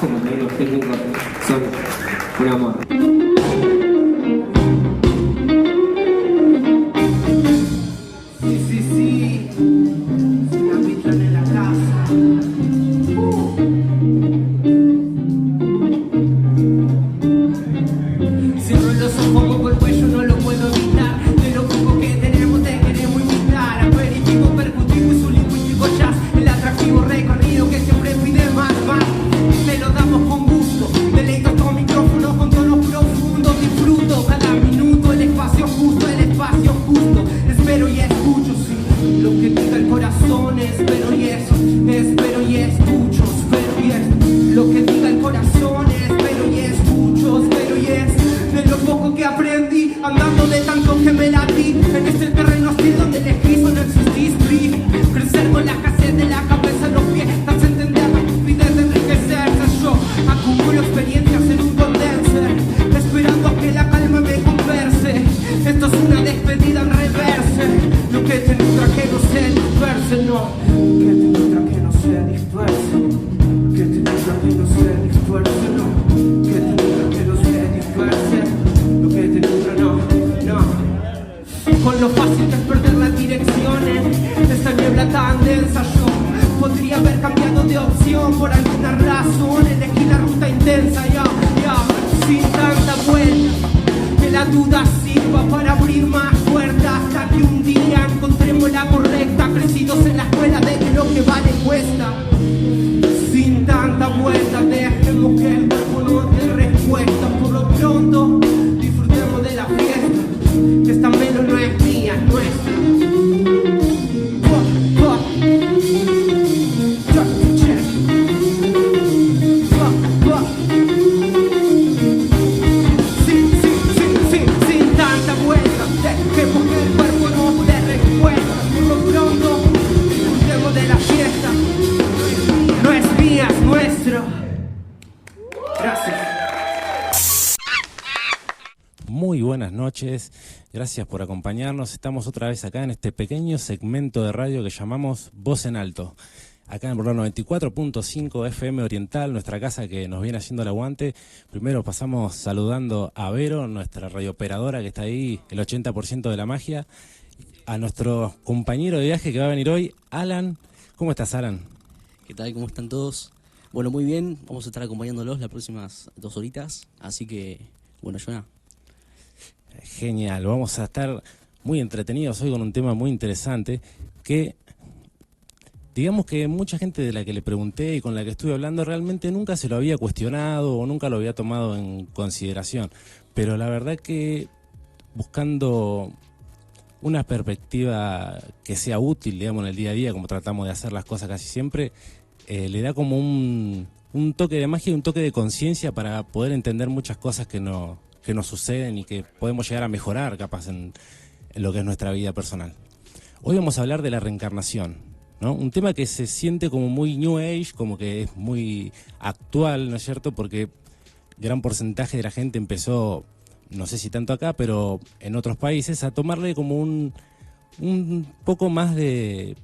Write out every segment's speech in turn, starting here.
como también los técnicos son un amor. Sí, una Anfitrión en la casa. Cierro los ojos, pongo el cuello, no lo puedo evitar. De lo poco que tenemos te queremos imitar. Aperitivo, percutivo y su lingüístico jazz. El atractivo recorrido que siempre pide más. Te lo damos con gusto. Deleito con micrófono, con tonos profundos. Disfruto cada minuto, el espacio justo. Espero y escucho, sí, lo que diga el corazón. Espero y escucho. Espero y es lo que diga el corazón. Espero y escucho. De lo poco que aprendí, andando de tanto que me latí. En este terreno hostil donde elegí, no existís. Crecer con la escasez de la cabeza en los pies. Darse a entender la estupidez de enriquecerse. Yo acumulo experiencias en un condenser, esperando a que la calma me converse. Esto es una despedida en reverse. Lo que te nutra que no se disperse, no. Que te nutra que no se disperse. Que te nutra que no se disperse, no. Que te nutra que no se disperse. Lo que te nutra, no. Con lo fácil que es perder las direcciones, esta niebla tan densa, yo podría haber cambiado de opción por alguna razón. Elegí la ruta intensa, ya, sin tanta vuelta. Que la duda sirva para abrir más puertas, hasta que un día encontremos la correcta. Crecidos en la escuela de que lo que vale cuesta. Sin tanta vuelta, dejemos que el cuerpo nos dé respuesta. Por lo pronto, disfrutemos de la fiesta, que esta melo no es mía, es nuestra. Sin tanta vuelta, dejemos que el cuerpo nos dé respuesta. Por lo pronto, disfrutemos de la fiesta. No es mía, es nuestra. Gracias. Muy buenas noches, gracias por acompañarnos. Estamos otra vez acá en este pequeño segmento de radio que llamamos Voz en Alto. Acá en el 94.5 FM Oriental, nuestra casa que nos viene haciendo el aguante. Primero pasamos saludando a Vero, nuestra radiooperadora que está ahí, el 80% de la magia. A nuestro compañero de viaje que va a venir hoy, Alan. ¿Cómo estás, Alan? ¿Qué tal? ¿Cómo están todos? Bueno, muy bien. Vamos a estar acompañándolos las próximas 2 horitas. Así que, bueno, Jonah. Genial. Vamos a estar muy entretenidos hoy con un tema muy interesante que, digamos que mucha gente de la que le pregunté y con la que estuve hablando realmente nunca se lo había cuestionado o nunca lo había tomado en consideración. Pero la verdad que buscando una perspectiva que sea útil, digamos, en el día a día, como tratamos de hacer las cosas casi siempre, le da como un toque de magia y un toque de conciencia para poder entender muchas cosas que nos suceden y que podemos llegar a mejorar capaz en lo que es nuestra vida personal. Hoy vamos a hablar de la reencarnación, ¿no? Un tema que se siente como muy New Age, como que es muy actual, ¿no es cierto? Porque gran porcentaje de la gente empezó, no sé si tanto acá, pero en otros países, a tomarle como un poco más de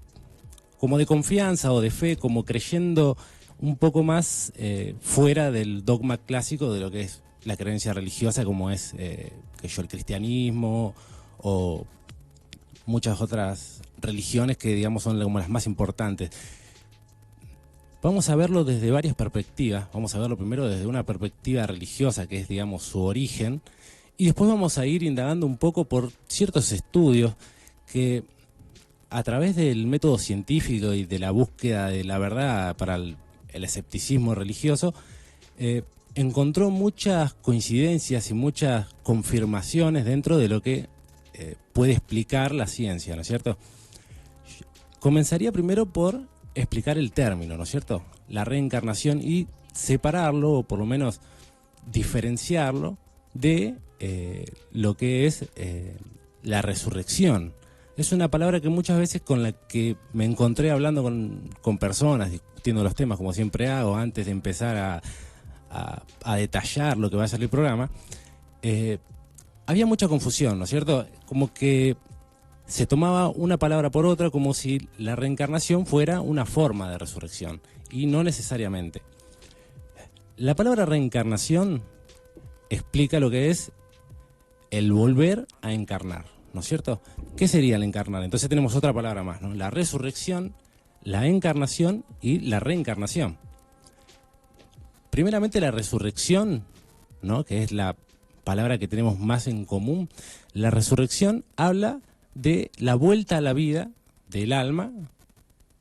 confianza o de fe, como creyendo un poco más fuera del dogma clásico de lo que es la creencia religiosa, como es el cristianismo o muchas otras religiones que, digamos, son como las más importantes. Vamos a verlo desde varias perspectivas. Vamos a verlo primero desde una perspectiva religiosa, que es, digamos, su origen, y después vamos a ir indagando un poco por ciertos estudios que, a través del método científico y de la búsqueda de la verdad para el escepticismo religioso, encontró muchas coincidencias y muchas confirmaciones dentro de lo que puede explicar la ciencia, ¿no es cierto? Comenzaría primero por explicar el término, ¿no es cierto? La reencarnación, y separarlo, o por lo menos diferenciarlo de lo que es la resurrección. Es una palabra que muchas veces con la que me encontré hablando con personas, discutiendo los temas, como siempre hago, antes de empezar a detallar lo que va a ser el programa, había mucha confusión, ¿no es cierto? Como que se tomaba una palabra por otra, como si la reencarnación fuera una forma de resurrección, y no necesariamente. La palabra reencarnación explica lo que es el volver a encarnar, ¿no es cierto? ¿Qué sería el encarnar? Entonces tenemos otra palabra más, ¿no? La resurrección, la encarnación y la reencarnación. Primeramente la resurrección, ¿no? Que es la palabra que tenemos más en común. La resurrección habla de la vuelta a la vida del alma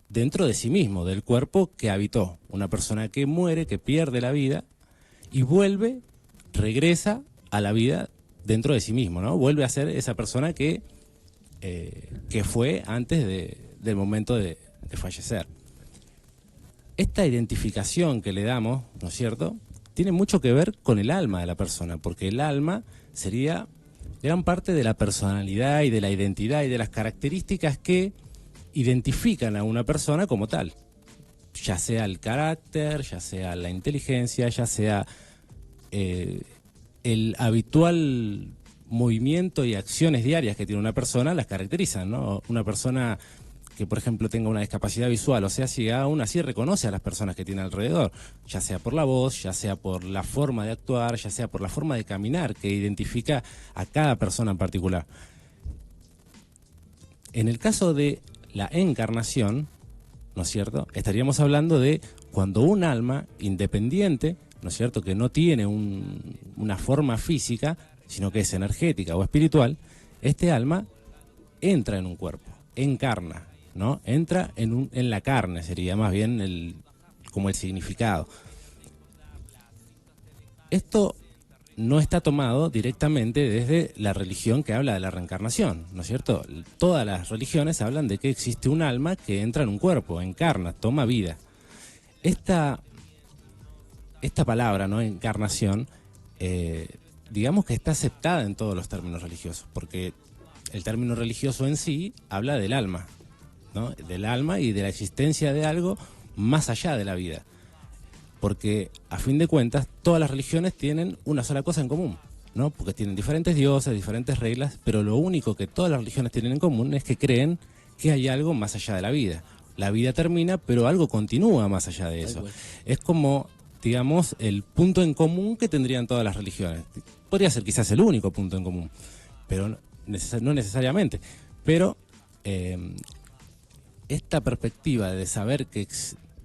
dentro de sí mismo, del cuerpo que habitó. Una persona que muere, que pierde la vida y vuelve, regresa a la vida dentro de sí mismo, ¿no? Vuelve a ser esa persona que fue antes del momento de fallecer. Esta identificación que le damos, ¿no es cierto?, tiene mucho que ver con el alma de la persona, porque el alma sería gran parte de la personalidad y de la identidad y de las características que identifican a una persona como tal, ya sea el carácter, ya sea la inteligencia, ya sea el habitual movimiento y acciones diarias que tiene una persona, las caracterizan, ¿no? Una persona que, por ejemplo, tenga una discapacidad visual o sea ciega, aún así reconoce a las personas que tiene alrededor, ya sea por la voz, ya sea por la forma de actuar, ya sea por la forma de caminar, que identifica a cada persona en particular. En el caso de la encarnación, ¿no es cierto?, estaríamos hablando de cuando un alma independiente, ¿no es cierto?, que no tiene una forma física, sino que es energética o espiritual, este alma entra en un cuerpo, encarna, ¿no? Entra en la carne, sería más bien como el significado. Esto no está tomado directamente desde la religión que habla de la reencarnación, ¿no es cierto? Todas las religiones hablan de que existe un alma que entra en un cuerpo, encarna, toma vida. Esta palabra, ¿no?, encarnación, digamos que está aceptada en todos los términos religiosos, porque el término religioso en sí habla del alma, ¿no?, del alma y de la existencia de algo más allá de la vida. Porque, a fin de cuentas, todas las religiones tienen una sola cosa en común, ¿no? Porque tienen diferentes dioses, diferentes reglas, pero lo único que todas las religiones tienen en común es que creen que hay algo más allá de la vida. La vida termina, pero algo continúa más allá de eso. Es como, digamos, el punto en común que tendrían todas las religiones. Podría ser quizás el único punto en común, pero no necesariamente. Pero esta perspectiva de saber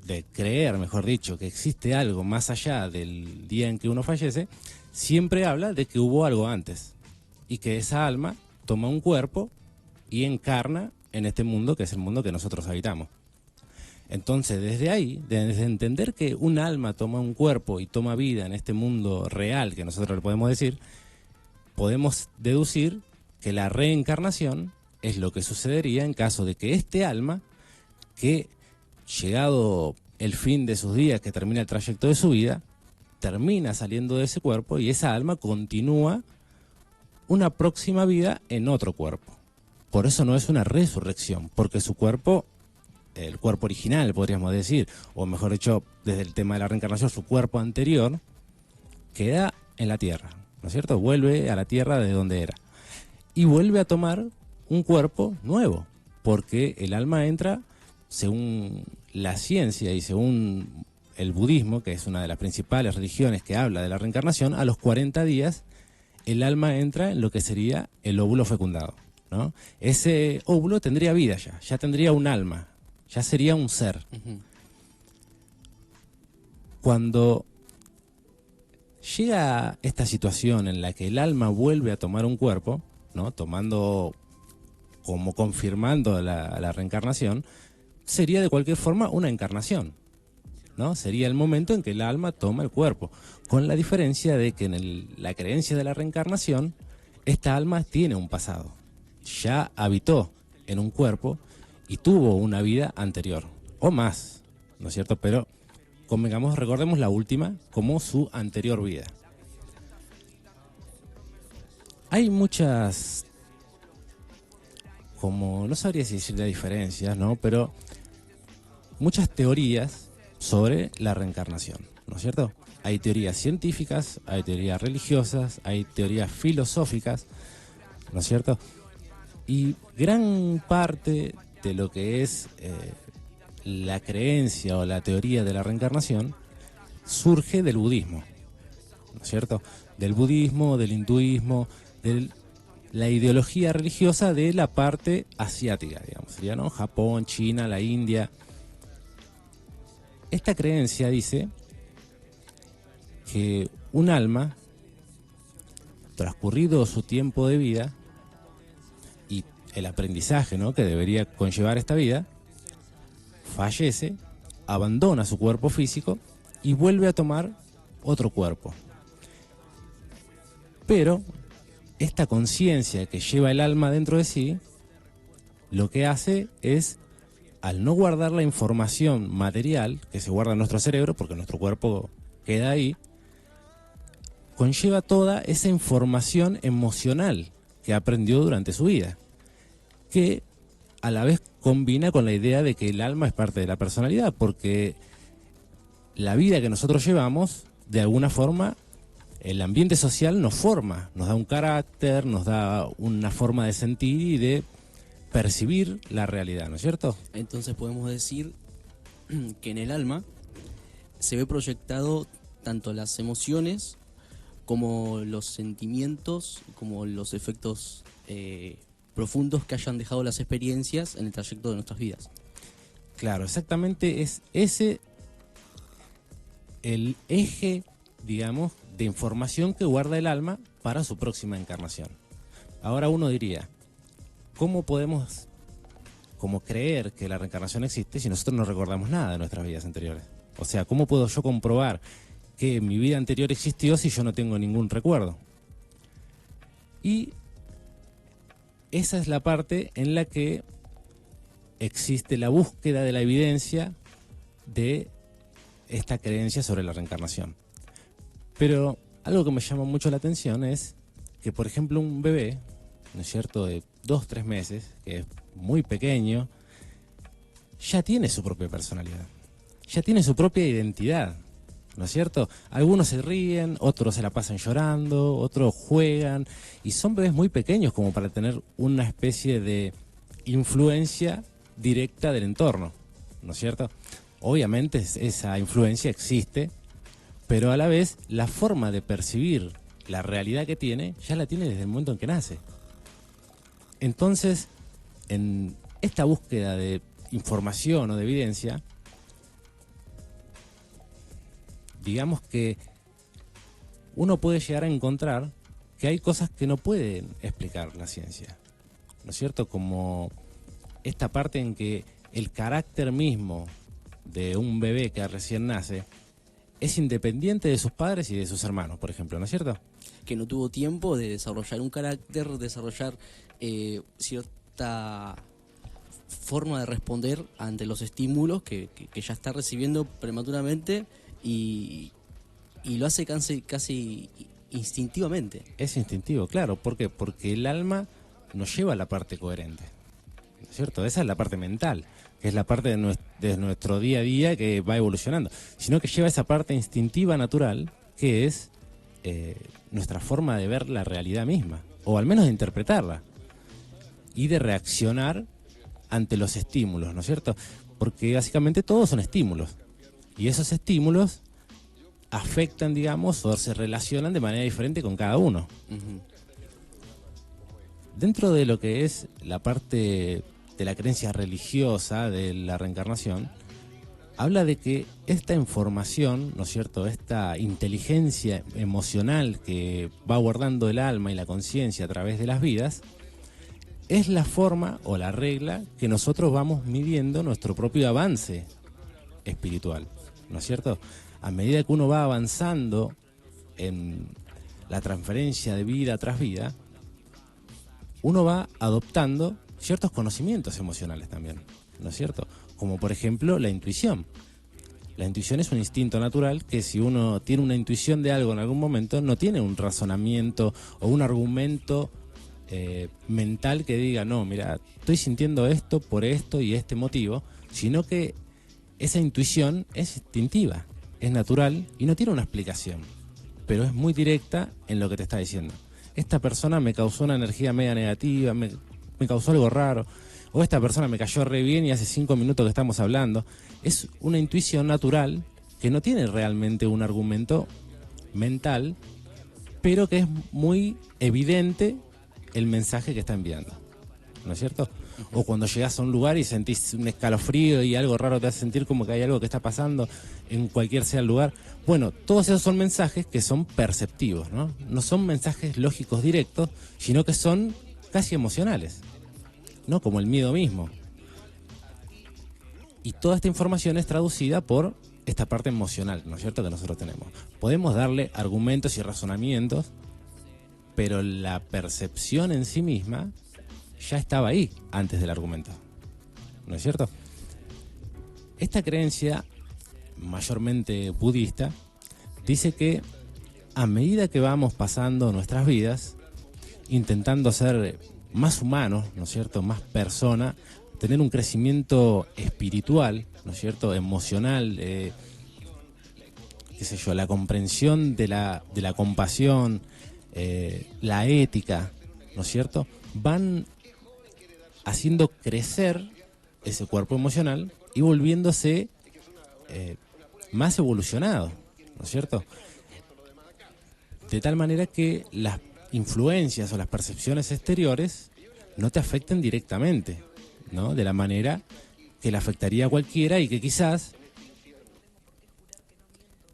de creer, mejor dicho, que existe algo más allá del día en que uno fallece, siempre habla de que hubo algo antes y que esa alma toma un cuerpo y encarna en este mundo que es el mundo que nosotros habitamos. Entonces, desde ahí, desde entender que un alma toma un cuerpo y toma vida en este mundo real que nosotros le podemos decir, podemos deducir que la reencarnación es lo que sucedería en caso de que este alma, que llegado el fin de sus días, que termina el trayecto de su vida, termina saliendo de ese cuerpo y esa alma continúa una próxima vida en otro cuerpo. Por eso no es una resurrección, porque su cuerpo, el cuerpo original, podríamos decir, o mejor dicho, desde el tema de la reencarnación, su cuerpo anterior, queda en la tierra, ¿no es cierto? Vuelve a la tierra de donde era. Y vuelve a tomar un cuerpo nuevo, porque el alma entra, según la ciencia y según el budismo, que es una de las principales religiones que habla de la reencarnación, a los 40 días el alma entra en lo que sería el óvulo fecundado, ¿no? Ese óvulo tendría vida ya tendría un alma, ya sería un ser. Cuando llega esta situación en la que el alma vuelve a tomar un cuerpo, ¿no?, tomando, como confirmando la reencarnación, sería de cualquier forma una encarnación, ¿no? Sería el momento en que el alma toma el cuerpo, con la diferencia de que en la creencia de la reencarnación, esta alma tiene un pasado, ya habitó en un cuerpo y tuvo una vida anterior, o más, ¿no es cierto? Pero convengamos, recordemos la última como su anterior vida. Hay muchas, como no sabría si decir de diferencias, ¿no?, pero muchas teorías sobre la reencarnación, ¿no es cierto? Hay teorías científicas, hay teorías religiosas, hay teorías filosóficas, ¿no es cierto? Y gran parte de lo que es la creencia o la teoría de la reencarnación surge del budismo, ¿no es cierto? Del budismo, del hinduismo, de la ideología religiosa de la parte asiática, digamos, sería, ¿no? Japón, China, la India. Esta creencia dice que un alma, transcurrido su tiempo de vida y el aprendizaje, ¿no?, que debería conllevar esta vida, fallece, abandona su cuerpo físico y vuelve a tomar otro cuerpo. Pero esta conciencia que lleva el alma dentro de sí, lo que hace es, al no guardar la información material que se guarda en nuestro cerebro, porque nuestro cuerpo queda ahí, conlleva toda esa información emocional que aprendió durante su vida, que a la vez combina con la idea de que el alma es parte de la personalidad, porque la vida que nosotros llevamos, de alguna forma, el ambiente social nos forma, nos da un carácter, nos da una forma de sentir y de percibir la realidad, ¿no es cierto? Entonces podemos decir que en el alma se ve proyectado tanto las emociones como los sentimientos, como los efectos profundos que hayan dejado las experiencias en el trayecto de nuestras vidas. Claro, exactamente es ese el eje, digamos, de información que guarda el alma para su próxima encarnación. Ahora uno diría, ¿cómo podemos como creer que la reencarnación existe si nosotros no recordamos nada de nuestras vidas anteriores? O sea, ¿cómo puedo yo comprobar que mi vida anterior existió si yo no tengo ningún recuerdo? Y esa es la parte en la que existe la búsqueda de la evidencia de esta creencia sobre la reencarnación. Pero algo que me llama mucho la atención es que, por ejemplo, un bebé, ¿no es cierto?, de 2-3 meses, que es muy pequeño, ya tiene su propia personalidad, ya tiene su propia identidad, ¿no es cierto? Algunos se ríen, otros se la pasan llorando, otros juegan, y son bebés muy pequeños como para tener una especie de influencia directa del entorno, ¿no es cierto? Obviamente esa influencia existe, pero a la vez la forma de percibir la realidad que tiene, ya la tiene desde el momento en que nace. Entonces, en esta búsqueda de información o de evidencia, digamos que uno puede llegar a encontrar que hay cosas que no pueden explicar la ciencia, ¿no es cierto? Como esta parte en que el carácter mismo de un bebé que recién nace es independiente de sus padres y de sus hermanos, por ejemplo, ¿no es cierto? Que no tuvo tiempo de desarrollar un carácter, desarrollar cierta forma de responder ante los estímulos que ya está recibiendo prematuramente y lo hace casi instintivamente. Es instintivo, claro. ¿Por qué? Porque el alma nos lleva a la parte coherente, ¿no es cierto? Esa es la parte mental, que es la parte de nuestro día a día que va evolucionando, sino que lleva esa parte instintiva natural, que es nuestra forma de ver la realidad misma, o al menos de interpretarla, y de reaccionar ante los estímulos, ¿no es cierto? Porque básicamente todos son estímulos, y esos estímulos afectan, digamos, o se relacionan de manera diferente con cada uno. Uh-huh. Dentro de lo que es la parte de la creencia religiosa de la reencarnación, habla de que esta información, ¿no es cierto?, esta inteligencia emocional que va guardando el alma y la conciencia a través de las vidas, es la forma o la regla que nosotros vamos midiendo nuestro propio avance espiritual, ¿no es cierto? A medida que uno va avanzando en la transferencia de vida tras vida, uno va adoptando ciertos conocimientos emocionales también, ¿no es cierto? Como por ejemplo la intuición. La intuición es un instinto natural que si uno tiene una intuición de algo en algún momento, no tiene un razonamiento o un argumento mental que diga, no, mira, estoy sintiendo esto por esto y este motivo, sino que esa intuición es instintiva, es natural y no tiene una explicación, pero es muy directa en lo que te está diciendo. Esta persona me causó una energía media negativa, me causó algo raro, o esta persona me cayó re bien y hace 5 minutos que estamos hablando. Es una intuición natural que no tiene realmente un argumento mental, pero que es muy evidente el mensaje que está enviando, ¿no es cierto? O cuando llegas a un lugar y sentís un escalofrío y algo raro te hace sentir como que hay algo que está pasando en cualquier sea el lugar. Bueno, todos esos son mensajes que son perceptivos, ¿no? No son mensajes lógicos directos, sino que son casi emocionales, ¿no? Como el miedo mismo. Y toda esta información es traducida por esta parte emocional, ¿no es cierto?, que nosotros tenemos. Podemos darle argumentos y razonamientos, pero la percepción en sí misma ya estaba ahí antes del argumento, ¿no es cierto? Esta creencia, mayormente budista, dice que a medida que vamos pasando nuestras vidas, intentando ser más humanos, ¿no es cierto?, más persona, tener un crecimiento espiritual, ¿no es cierto?, emocional, qué sé yo, la comprensión de la compasión, la ética, ¿no es cierto?, van haciendo crecer ese cuerpo emocional y volviéndose más evolucionado, ¿no es cierto? De tal manera que las influencias o las percepciones exteriores no te afecten directamente, ¿no? De la manera que le afectaría a cualquiera y que quizás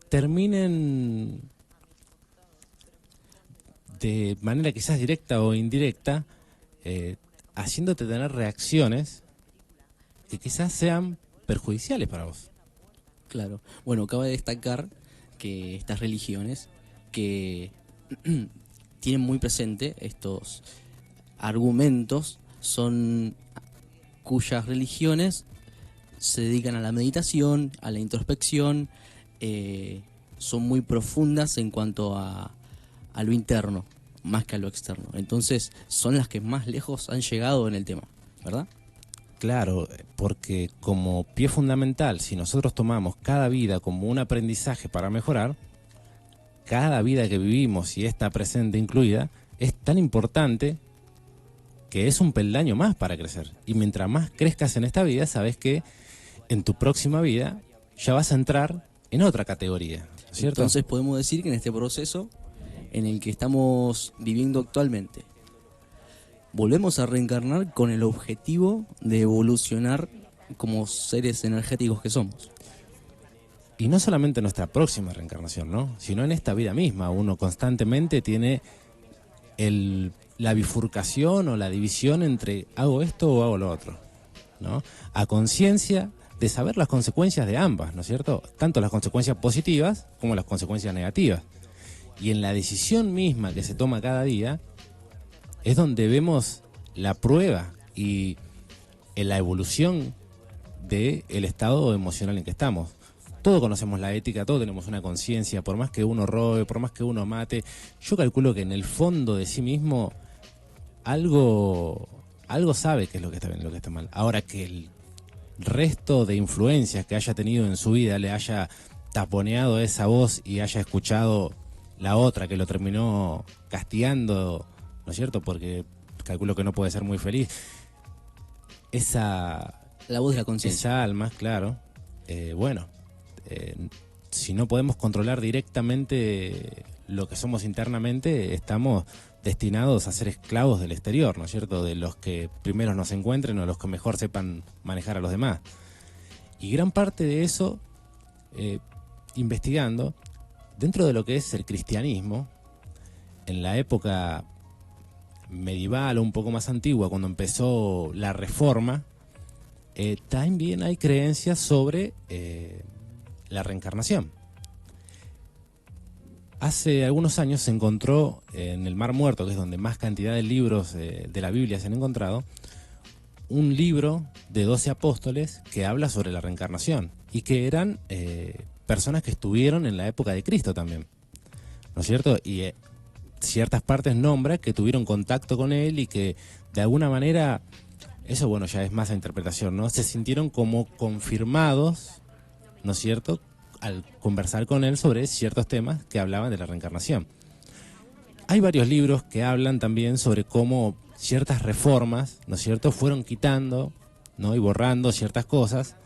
terminen de manera quizás directa o indirecta haciéndote tener reacciones que quizás sean perjudiciales para vos. Claro. Bueno, acaba de destacar que estas religiones que tienen muy presente estos argumentos son cuyas religiones se dedican a la meditación, a la introspección, son muy profundas en cuanto a lo interno, más que a lo externo. Entonces, son las que más lejos han llegado en el tema, ¿verdad? Claro, porque como pie fundamental, si nosotros tomamos cada vida como un aprendizaje para mejorar, cada vida que vivimos y esta presente incluida, es tan importante que es un peldaño más para crecer. Y mientras más crezcas en esta vida, sabes que en tu próxima vida ya vas a entrar en otra categoría, ¿cierto? Entonces podemos decir que en este proceso en el que estamos viviendo actualmente, volvemos a reencarnar con el objetivo de evolucionar como seres energéticos que somos. Y no solamente en nuestra próxima reencarnación, ¿no?, sino en esta vida misma. Uno constantemente tiene la bifurcación o la división entre hago esto o hago lo otro, ¿no? A conciencia de saber las consecuencias de ambas, ¿no es cierto? Tanto las consecuencias positivas como las consecuencias negativas. Y en la decisión misma que se toma cada día es donde vemos la prueba y la evolución del estado emocional en que estamos. Todos conocemos la ética, todos tenemos una conciencia, por más que uno robe, por más que uno mate. Yo calculo que en el fondo de sí mismo algo sabe qué es lo que está bien y lo que está mal. Ahora, que el resto de influencias que haya tenido en su vida le haya taponeado esa voz y haya escuchado la otra que lo terminó castigando, ¿no es cierto?, porque calculo que no puede ser muy feliz. La voz de la conciencia. Esa alma, claro. Si no podemos controlar directamente lo que somos internamente, estamos destinados a ser esclavos del exterior, ¿no es cierto?, de los que primero nos encuentren o los que mejor sepan manejar a los demás. Y gran parte de eso, investigando, dentro de lo que es el cristianismo, en la época medieval o un poco más antigua, cuando empezó la Reforma, también hay creencias sobre la reencarnación. Hace algunos años se encontró en el Mar Muerto, que es donde más cantidad de libros de la Biblia se han encontrado, un libro de 12 apóstoles que habla sobre la reencarnación y que eran personas que estuvieron en la época de Cristo también, ¿no es cierto? Y ciertas partes nombra que tuvieron contacto con él y que de alguna manera, eso bueno, ya es más a interpretación, ¿no?, se sintieron como confirmados, ¿no es cierto?, al conversar con él sobre ciertos temas que hablaban de la reencarnación. Hay varios libros que hablan también sobre cómo ciertas reformas, ¿no es cierto?, fueron quitando, ¿no?, y borrando ciertas cosas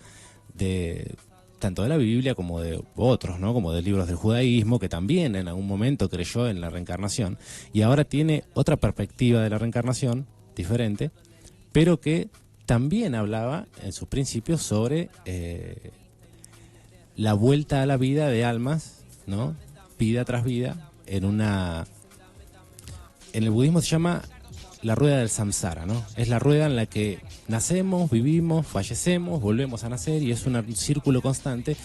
de tanto de la Biblia como de otros, ¿no? Como de libros del judaísmo, que también en algún momento creyó en la reencarnación, y ahora tiene otra perspectiva de la reencarnación, diferente, pero que también hablaba en sus principios sobre la vuelta a la vida de almas, ¿no? Vida tras vida, en el budismo se llama la rueda del samsara, ¿no? Es la rueda en la que nacemos, vivimos, fallecemos, volvemos a nacer, y es un círculo constante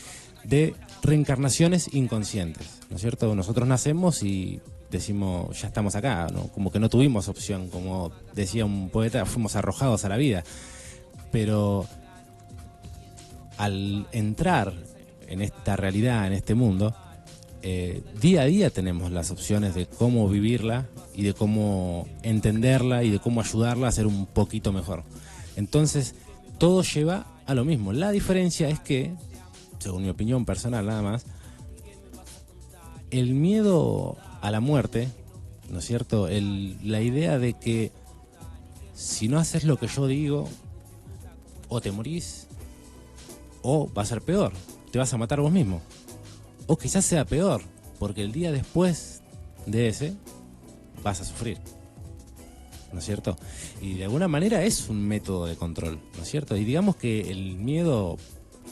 de reencarnaciones inconscientes, ¿no es cierto? Nosotros nacemos y decimos, ya estamos acá, ¿no? Como que no tuvimos opción, como decía un poeta, fuimos arrojados a la vida. Pero al entrar en esta realidad, en este mundo, día a día tenemos las opciones de cómo vivirla y de cómo entenderla y de cómo ayudarla a ser un poquito mejor. Entonces, todo lleva a lo mismo. La diferencia es que, según mi opinión personal nada más, el miedo a la muerte, ¿no es cierto? La idea de que si no haces lo que yo digo, o te morís, o va a ser peor, te vas a matar vos mismo. O quizás sea peor, porque el día después de ese vas a sufrir, ¿no es cierto? Y de alguna manera es un método de control, ¿no es cierto? Y digamos que el miedo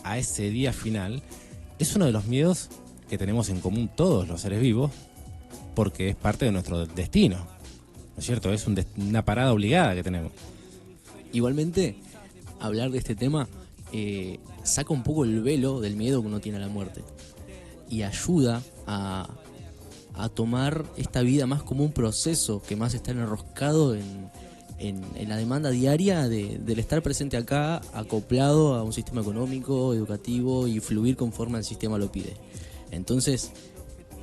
a ese día final es uno de los miedos que tenemos en común todos los seres vivos, porque es parte de nuestro destino, ¿no es cierto? Es una parada obligada que tenemos. Igualmente, hablar de este tema saca un poco el velo del miedo que uno tiene a la muerte y ayuda a tomar esta vida más como un proceso que más está enroscado en la demanda diaria del estar presente acá, acoplado a un sistema económico, educativo y fluir conforme el sistema lo pide. Entonces,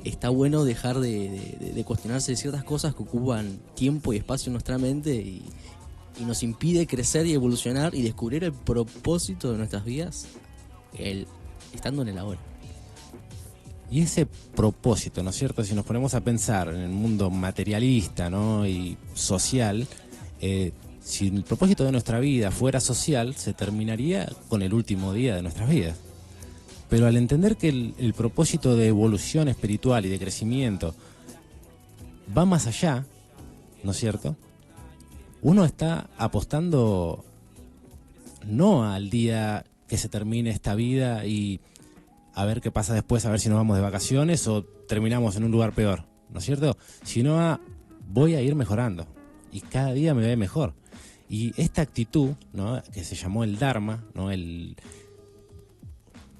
está bueno dejar de cuestionarse ciertas cosas que ocupan tiempo y espacio en nuestra mente y nos impide crecer y evolucionar y descubrir el propósito de nuestras vidas estando en el ahora. Y ese propósito, ¿no es cierto? Si nos ponemos a pensar en el mundo materialista, ¿no? Y social, si el propósito de nuestra vida fuera social, se terminaría con el último día de nuestras vidas. Pero al entender que el propósito de evolución espiritual y de crecimiento va más allá, ¿no es cierto? Uno está apostando no al día que se termine esta vida y a ver qué pasa después, a ver si nos vamos de vacaciones o terminamos en un lugar peor, ¿no es cierto? Sino a voy a ir mejorando y cada día me ve mejor. Y esta actitud, ¿no? Que se llamó el Dharma, ¿no?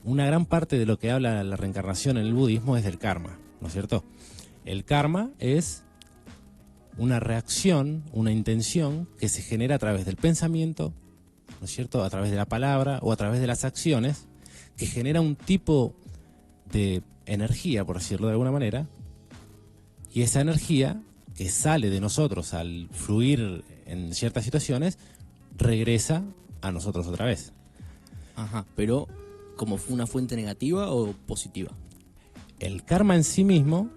Una gran parte de lo que habla la reencarnación en el budismo es del karma, ¿no es cierto? El karma es una reacción, una intención que se genera a través del pensamiento, ¿no es cierto? A través de la palabra o a través de las acciones, que genera un tipo de energía, por decirlo de alguna manera, y esa energía que sale de nosotros al fluir en ciertas situaciones, regresa a nosotros otra vez. Ajá, pero ¿como fue una fuente negativa o positiva? El karma en sí mismo,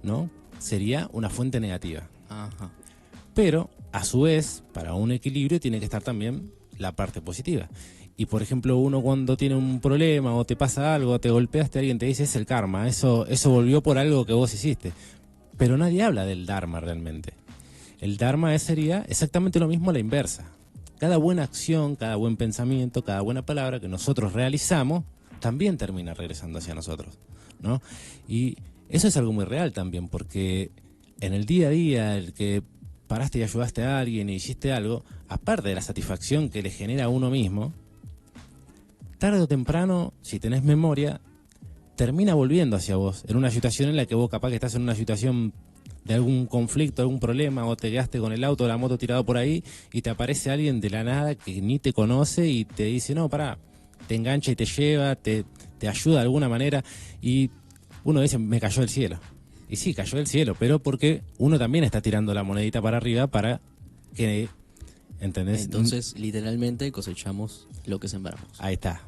¿no? Sería una fuente negativa. Ajá. Pero, a su vez, para un equilibrio tiene que estar también la parte positiva. Y, por ejemplo, uno cuando tiene un problema o te pasa algo, te golpeaste, alguien te dice, es el karma, eso volvió por algo que vos hiciste. Pero nadie habla del dharma realmente. El dharma sería exactamente lo mismo a la inversa. Cada buena acción, cada buen pensamiento, cada buena palabra que nosotros realizamos, también termina regresando hacia nosotros, ¿no? Y eso es algo muy real también, porque en el día a día, el que paraste y ayudaste a alguien y hiciste algo, aparte de la satisfacción que le genera a uno mismo, tarde o temprano, si tenés memoria, termina volviendo hacia vos, en una situación en la que vos capaz que estás en una situación de algún conflicto, algún problema, o te quedaste con el auto o la moto tirado por ahí y te aparece alguien de la nada que ni te conoce y te dice, no, pará, te engancha y te lleva, te ayuda de alguna manera, y uno dice, me cayó del cielo. Y sí, cayó del cielo, pero porque uno también está tirando la monedita para arriba para que, ¿entendés? Entonces, literalmente cosechamos lo que sembramos. Ahí está,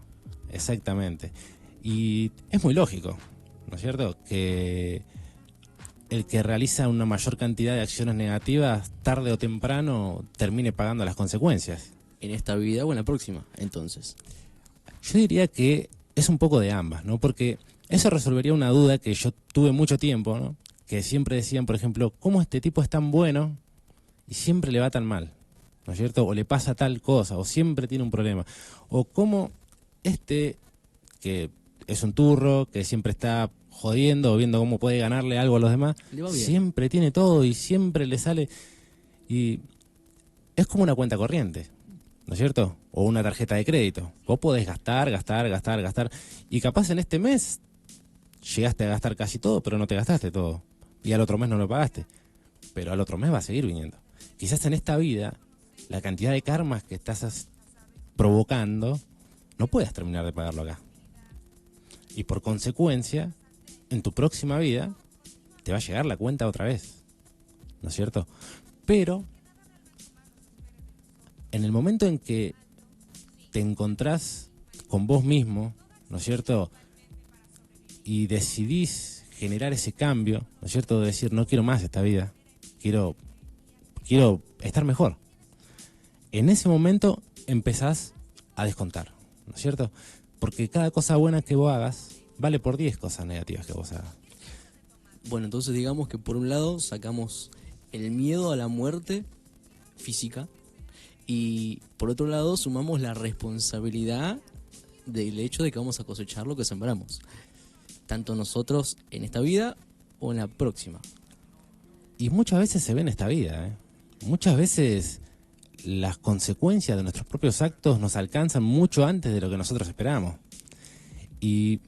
exactamente. Y es muy lógico, ¿no es cierto? Que el que realiza una mayor cantidad de acciones negativas, tarde o temprano, termine pagando las consecuencias. En esta vida o en la próxima, entonces. Yo diría que es un poco de ambas, ¿no? Porque eso resolvería una duda que yo tuve mucho tiempo, ¿no? Que siempre decían, por ejemplo, ¿cómo este tipo es tan bueno y siempre le va tan mal? ¿No es cierto? O le pasa tal cosa, o siempre tiene un problema. O cómo este, que es un turro, que siempre está jodiendo o viendo cómo puede ganarle algo a los demás, Le va bien. siempre tiene todo y siempre le sale. Y es como una cuenta corriente, ¿no es cierto? O una tarjeta de crédito. Vos podés gastar, gastar, gastar, gastar. Y capaz en este mes llegaste a gastar casi todo, pero no te gastaste todo. Y al otro mes no lo pagaste. Pero al otro mes va a seguir viniendo. Quizás en esta vida, la cantidad de karmas que estás provocando, no puedas terminar de pagarlo acá. Y por consecuencia, en tu próxima vida, te va a llegar la cuenta otra vez. ¿No es cierto? Pero en el momento en que te encontrás con vos mismo, ¿no es cierto? Y decidís generar ese cambio, ¿no es cierto? De decir, no quiero más esta vida, quiero estar mejor. En ese momento empezás a descontar, ¿no es cierto? Porque cada cosa buena que vos hagas vale por 10 cosas negativas que vos hagas. Bueno, entonces digamos que por un lado sacamos el miedo a la muerte física y por otro lado sumamos la responsabilidad del hecho de que vamos a cosechar lo que sembramos. Tanto nosotros en esta vida o en la próxima. Y muchas veces se ve en esta vida, ¿eh? Muchas veces las consecuencias de nuestros propios actos nos alcanzan mucho antes de lo que nosotros esperamos. Y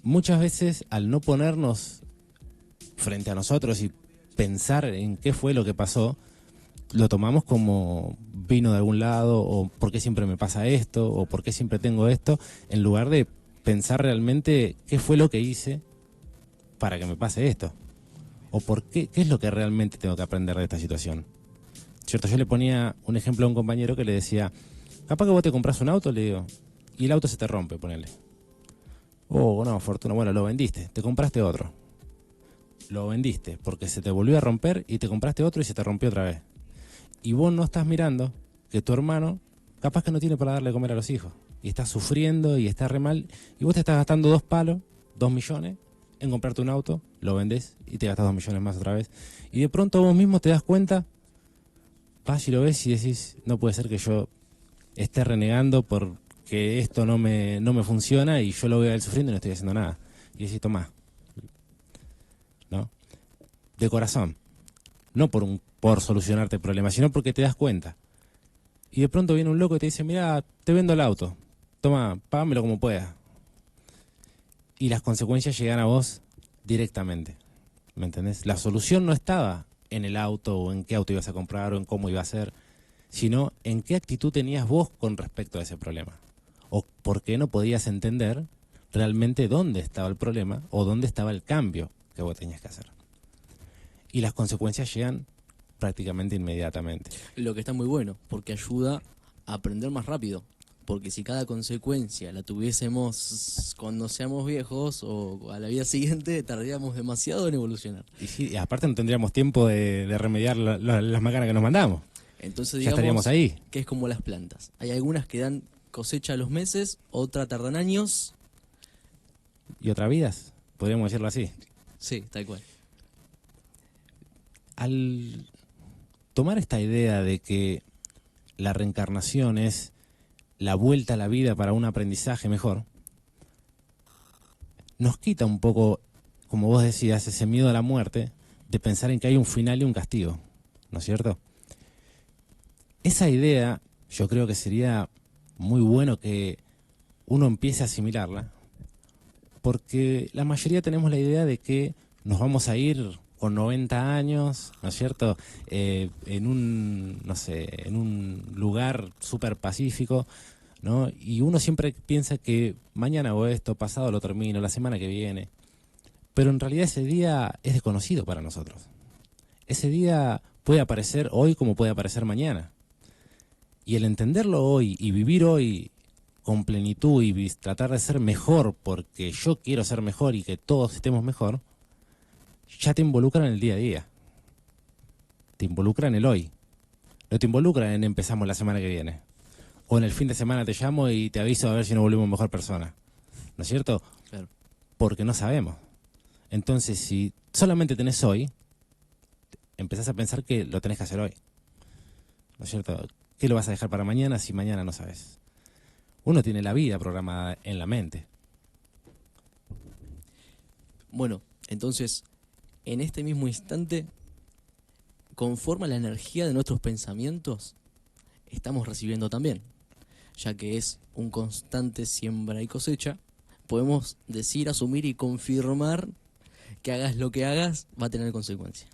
muchas veces al no ponernos frente a nosotros y pensar en qué fue lo que pasó, lo tomamos como vino de algún lado, o por qué siempre me pasa esto, o por qué siempre tengo esto, en lugar de pensar realmente qué fue lo que hice para que me pase esto. O por qué es lo que realmente tengo que aprender de esta situación. ¿Cierto? Yo le ponía un ejemplo a un compañero que le decía, capaz que vos te compras un auto, le digo, y el auto se te rompe, ponele. Oh, no, fortuna, bueno, lo vendiste, te compraste otro. Lo vendiste porque se te volvió a romper y te compraste otro y se te rompió otra vez. Y vos no estás mirando que tu hermano capaz que no tiene para darle de comer a los hijos. Y está sufriendo y está re mal. Y vos te estás gastando 2 palos, 2 millones, en comprarte un auto, lo vendés y te gastas 2 millones más otra vez. Y de pronto vos mismo te das cuenta, vas y lo ves y decís, no puede ser que yo esté renegando porque esto no me funciona y yo lo veo a él sufriendo y no estoy haciendo nada. Y decís, tomá. ¿No? De corazón. No por solucionarte el problema, sino porque te das cuenta. Y de pronto viene un loco y te dice, mira, te vendo el auto, toma, págamelo como puedas. Y las consecuencias llegan a vos directamente, ¿me entendés? La solución no estaba en el auto o en qué auto ibas a comprar o en cómo iba a ser, sino en qué actitud tenías vos con respecto a ese problema. O por qué no podías entender realmente dónde estaba el problema o dónde estaba el cambio que vos tenías que hacer. Y las consecuencias llegan prácticamente inmediatamente. Lo que está muy bueno, porque ayuda a aprender más rápido. Porque si cada consecuencia la tuviésemos cuando seamos viejos o a la vida siguiente, tardaríamos demasiado en evolucionar. Y sí, y aparte no tendríamos tiempo de remediar las macanas que nos mandamos. Entonces Ya digamos estaríamos ahí. que es como las plantas. Hay algunas que dan cosecha a los meses, otras tardan años. ¿Y otras vidas? Podríamos decirlo así. Sí, tal cual. Al tomar esta idea de que la reencarnación es la vuelta a la vida para un aprendizaje mejor, nos quita un poco, como vos decías, ese miedo a la muerte, de pensar en que hay un final y un castigo, ¿no es cierto? Esa idea yo creo que sería muy bueno que uno empiece a asimilarla, porque la mayoría tenemos la idea de que nos vamos a ir con 90 años, ¿no es cierto? En un lugar súper pacífico, ¿no? Y uno siempre piensa que mañana hago esto, pasado lo termino, la semana que viene. Pero en realidad ese día es desconocido para nosotros. Ese día puede aparecer hoy como puede aparecer mañana. Y el entenderlo hoy y vivir hoy con plenitud y tratar de ser mejor porque yo quiero ser mejor y que todos estemos mejor, ya te involucran en el día a día. Te involucran en el hoy. No te involucran en empezamos la semana que viene. O en el fin de semana te llamo y te aviso a ver si nos volvemos mejor persona. ¿no es cierto? Claro. Porque no sabemos. Entonces, si solamente tenés hoy, empezás a pensar que lo tenés que hacer hoy, ¿no es cierto? ¿Qué lo vas a dejar para mañana si mañana no sabes? Uno tiene la vida programada en la mente. Bueno, entonces, en este mismo instante, conforme a la energía de nuestros pensamientos, estamos recibiendo también. Ya que es un constante siembra y cosecha, podemos decir, asumir y confirmar que hagas lo que hagas, va a tener consecuencias.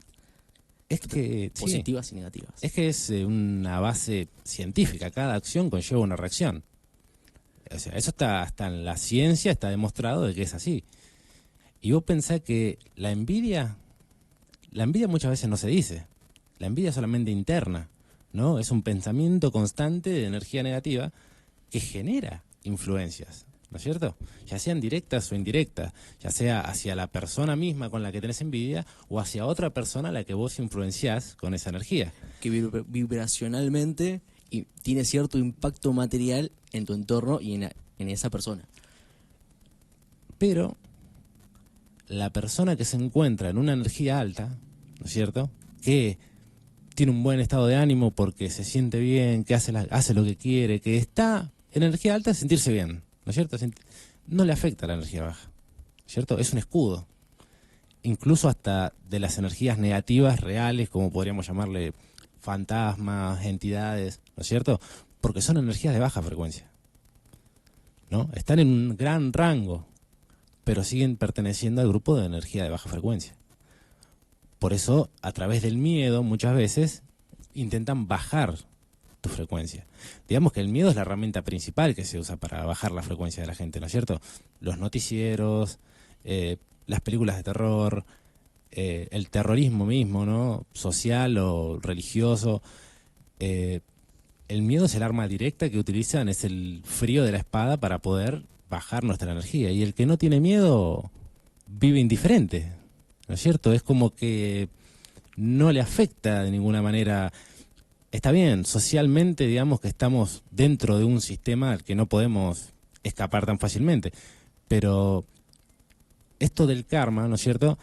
Es que sí, Positivas y negativas. es que es una base científica. Cada acción conlleva una reacción. O sea, eso está hasta en la ciencia, está demostrado de que es así. Y vos pensás que la envidia muchas veces no se dice. La envidia es solamente interna, ¿no? Es un pensamiento constante de energía negativa que genera influencias, ¿no es cierto? Ya sean directas o indirectas, ya sea hacia la persona misma con la que tenés envidia o hacia otra persona a la que vos influenciás con esa energía. Que vibracionalmente y tiene cierto impacto material en tu entorno y en esa persona. Pero la persona que se encuentra en una energía alta, ¿no es cierto?, que tiene un buen estado de ánimo porque se siente bien, que hace lo que quiere, que está en energía alta, sentirse bien, ¿no es cierto? No le afecta la energía baja, ¿cierto? Es un escudo. Incluso hasta de las energías negativas reales, como podríamos llamarle fantasmas, entidades, ¿no es cierto? Porque son energías de baja frecuencia, ¿no? Están en un gran rango, pero siguen perteneciendo al grupo de energía de baja frecuencia. Por eso, a través del miedo, muchas veces intentan bajar tu frecuencia. Digamos que el miedo es la herramienta principal que se usa para bajar la frecuencia de la gente, ¿no es cierto? Los noticieros, las películas de terror, el terrorismo mismo, ¿no? Social o religioso. El miedo es el arma directa que utilizan, es el frío de la espada para poder bajar nuestra energía. Y el que no tiene miedo vive indiferente, ¿no es cierto? Es como que no le afecta de ninguna manera. Está bien, socialmente digamos que estamos dentro de un sistema al que no podemos escapar tan fácilmente, pero esto del karma, ¿no es cierto?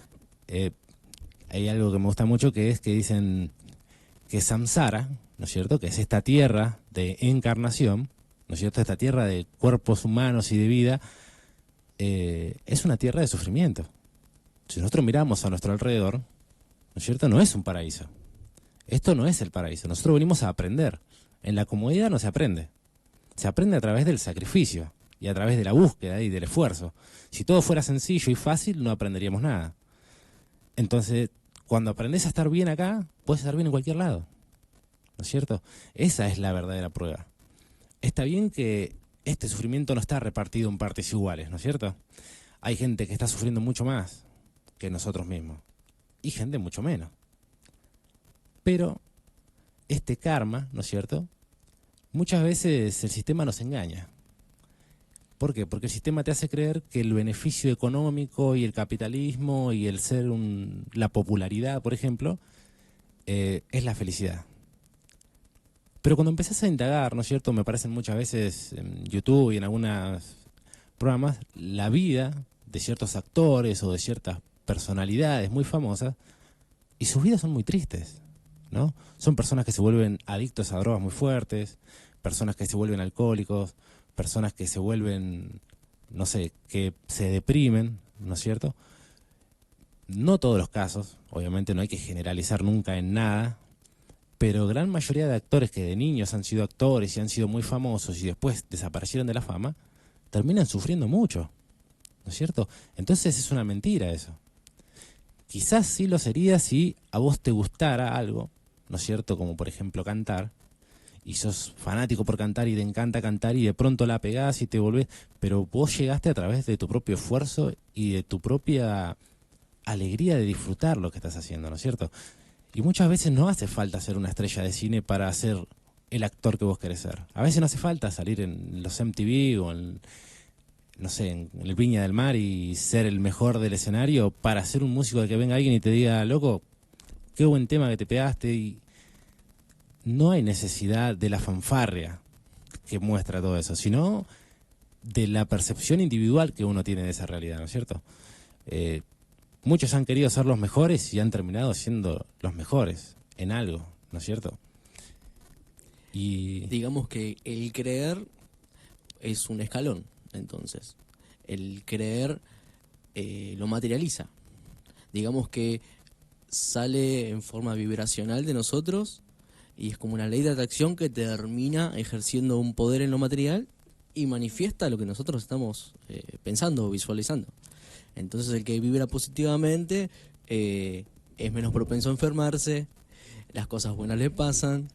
Hay algo que me gusta mucho que es que dicen que samsara, ¿no es cierto?, que es esta tierra de encarnación, ¿no es cierto?, esta tierra de cuerpos humanos y de vida, es una tierra de sufrimiento. Si nosotros miramos a nuestro alrededor, ¿no es cierto?, no es un paraíso. Esto no es el paraíso. Nosotros venimos a aprender. En la comodidad no se aprende. Se aprende a través del sacrificio y a través de la búsqueda y del esfuerzo. Si todo fuera sencillo y fácil, no aprenderíamos nada. Entonces, cuando aprendes a estar bien acá, puedes estar bien en cualquier lado, ¿no es cierto? Esa es la verdadera prueba. Está bien que este sufrimiento no está repartido en partes iguales, ¿no es cierto? Hay gente que está sufriendo mucho más que nosotros mismos y gente mucho menos. Pero este karma, ¿no es cierto?, muchas veces el sistema nos engaña. ¿Por qué? Porque el sistema te hace creer que el beneficio económico y el capitalismo y el ser la popularidad, por ejemplo, es la felicidad. Pero cuando empezás a indagar, ¿no es cierto?, me aparecen muchas veces en YouTube y en algunos programas, la vida de ciertos actores o de ciertas personalidades muy famosas, y sus vidas son muy tristes, ¿no? Son personas que se vuelven adictos a drogas muy fuertes, personas que se vuelven alcohólicos, personas que se vuelven, no sé, que se deprimen, ¿no es cierto? No todos los casos, obviamente no hay que generalizar nunca en nada, pero gran mayoría de actores que de niños han sido actores y han sido muy famosos y después desaparecieron de la fama, terminan sufriendo mucho, ¿no es cierto? Entonces es una mentira eso. Quizás sí lo sería si a vos te gustara algo, ¿no es cierto? Como por ejemplo cantar, y sos fanático por cantar y te encanta cantar y de pronto la pegás y te volvés, pero vos llegaste a través de tu propio esfuerzo y de tu propia alegría de disfrutar lo que estás haciendo, ¿no es cierto? Y muchas veces no hace falta ser una estrella de cine para ser el actor que vos querés ser. A veces no hace falta salir en los MTV o en, no sé, en el Viña del Mar y ser el mejor del escenario para ser un músico de que venga alguien y te diga, loco, qué buen tema que te pegaste. Y no hay necesidad de la fanfarria que muestra todo eso, sino de la percepción individual que uno tiene de esa realidad, ¿no es cierto? Muchos han querido ser los mejores y han terminado siendo los mejores en algo, ¿no es cierto? Y Digamos que el creer es un escalón, entonces. El creer lo materializa. Digamos que sale en forma vibracional de nosotros y es como una ley de atracción que termina ejerciendo un poder en lo material y manifiesta lo que nosotros estamos pensando o visualizando. Entonces el que vibra positivamente es menos propenso a enfermarse, las cosas buenas le pasan,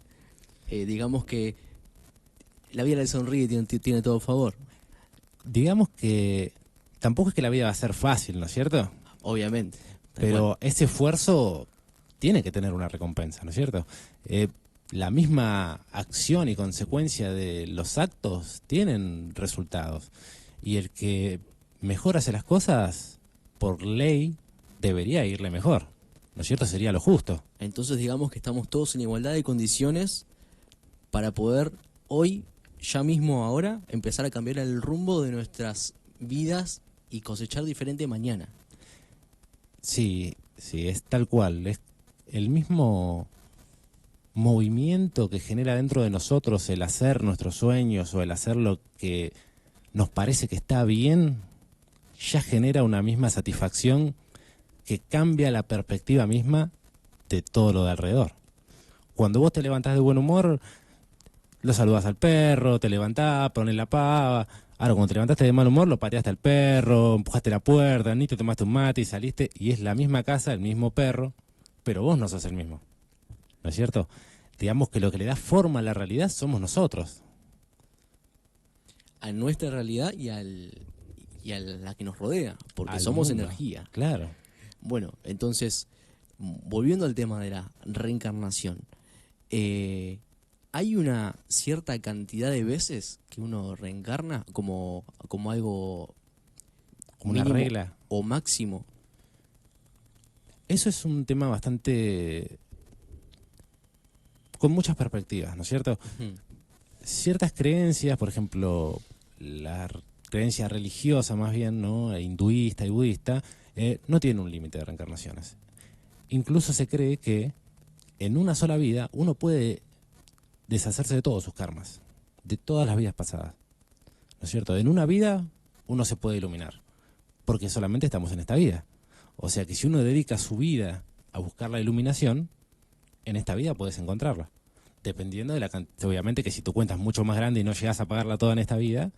digamos que la vida le sonríe y tiene todo a favor. digamos que tampoco es que la vida va a ser fácil, ¿no es cierto? Obviamente. tal Pero cual. ese esfuerzo tiene que tener una recompensa, ¿no es cierto? La misma acción y consecuencia de los actos tienen resultados. Y el que mejor hace las cosas, por ley, debería irle mejor. ¿No es cierto? Sería lo justo. Entonces digamos que estamos todos en igualdad de condiciones para poder hoy, ya mismo ahora, empezar a cambiar el rumbo de nuestras vidas y cosechar diferente mañana. Sí, sí, es tal cual. Es el mismo movimiento que genera dentro de nosotros el hacer nuestros sueños o el hacer lo que nos parece que está bien, ya genera una misma satisfacción que cambia la perspectiva misma de todo lo de alrededor. Cuando vos te levantás de buen humor, lo saludás al perro, te levantás, pones la pava. Ahora, cuando te levantaste de mal humor, lo pateaste al perro, empujaste la puerta, ni te tomaste un mate y saliste, y es la misma casa, el mismo perro, pero vos no sos el mismo. ¿No es cierto? Digamos que lo que le da forma a la realidad somos nosotros. A nuestra realidad y a la que nos rodea, porque Al somos mundo. energía. Claro. Bueno, entonces, volviendo al tema de la reencarnación, ¿hay una cierta cantidad de veces que uno reencarna como algo Como una mínimo regla. o máximo? Eso es un tema bastante... con muchas perspectivas, ¿no es cierto? Ujú. Ciertas creencias, por ejemplo, la creencia religiosa más bien, ¿no? Hinduista y budista, no tienen un límite de reencarnaciones. Incluso se cree que en una sola vida uno puede deshacerse de todos sus karmas, de todas las vidas pasadas. ¿No es cierto? En una vida uno se puede iluminar, porque solamente estamos en esta vida. O sea que si uno dedica su vida a buscar la iluminación, en esta vida puedes encontrarla. Dependiendo de la cantidad. Obviamente que si tu cuenta es mucho más grande y no llegás a pagarla toda en esta vida,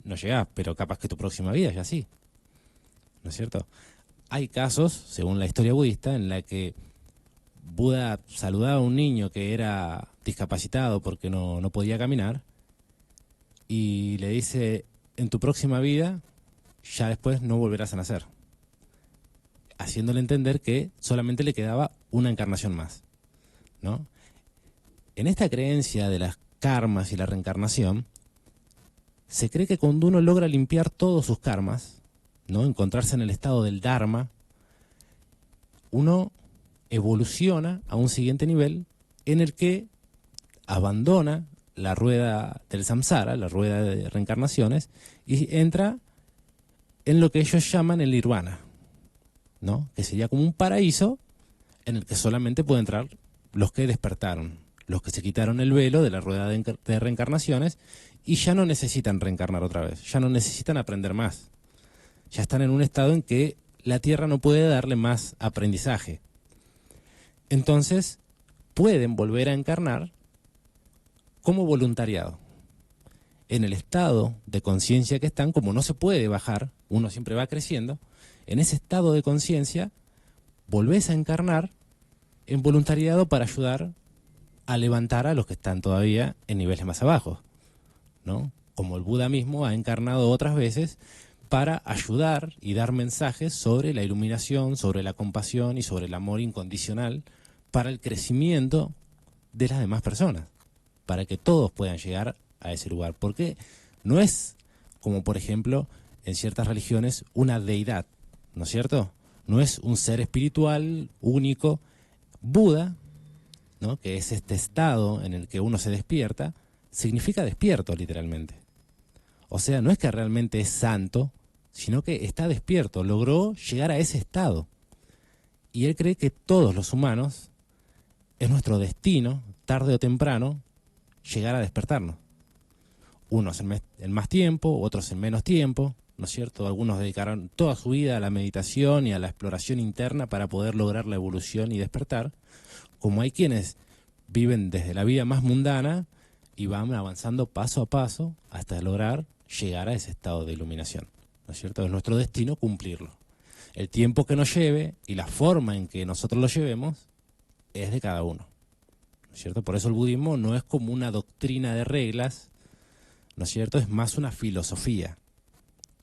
no llegás, pero capaz que tu próxima vida ya sí. ¿No es cierto? Hay casos, según la historia budista, en la que Buda saludaba a un niño que era discapacitado porque no podía caminar y le dice, en tu próxima vida ya después no volverás a nacer, haciéndole entender que solamente le quedaba una encarnación más, ¿no? En esta creencia de las karmas y la reencarnación, se cree que cuando uno logra limpiar todos sus karmas, ¿no? Encontrarse en el estado del Dharma, uno evoluciona a un siguiente nivel en el que abandona la rueda del samsara, la rueda de reencarnaciones, y entra en lo que ellos llaman el nirvana, ¿no? Que sería como un paraíso en el que solamente pueden entrar los que despertaron, los que se quitaron el velo de la rueda de reencarnaciones y ya no necesitan reencarnar otra vez, ya no necesitan aprender más. Ya están en un estado en que la Tierra no puede darle más aprendizaje. Entonces, pueden volver a encarnar como voluntariado. En el estado de conciencia que están, como no se puede bajar, uno siempre va creciendo, en ese estado de conciencia, volvés a encarnar en voluntariado para ayudar a levantar a los que están todavía en niveles más abajos, ¿no? Como el Buda mismo ha encarnado otras veces para ayudar y dar mensajes sobre la iluminación, sobre la compasión y sobre el amor incondicional para el crecimiento de las demás personas, para que todos puedan llegar a ese lugar. Porque no es como, por ejemplo, en ciertas religiones, una deidad, ¿no es cierto? No es un ser espiritual único. Buda, ¿no? Que es este estado en el que uno se despierta, significa despierto literalmente. O sea, no es que realmente es santo, sino que está despierto, logró llegar a ese estado. Y él cree que todos los humanos es nuestro destino, tarde o temprano, llegar a despertarnos. Unos en más tiempo, otros en menos tiempo, ¿no es cierto? Algunos dedicaron toda su vida a la meditación y a la exploración interna para poder lograr la evolución y despertar, como hay quienes viven desde la vida más mundana y van avanzando paso a paso hasta lograr llegar a ese estado de iluminación, ¿no es cierto? Es nuestro destino cumplirlo. El tiempo que nos lleve y la forma en que nosotros lo llevemos es de cada uno, ¿no es cierto? Por eso el budismo no es como una doctrina de reglas, ¿no es cierto? Es más una filosofía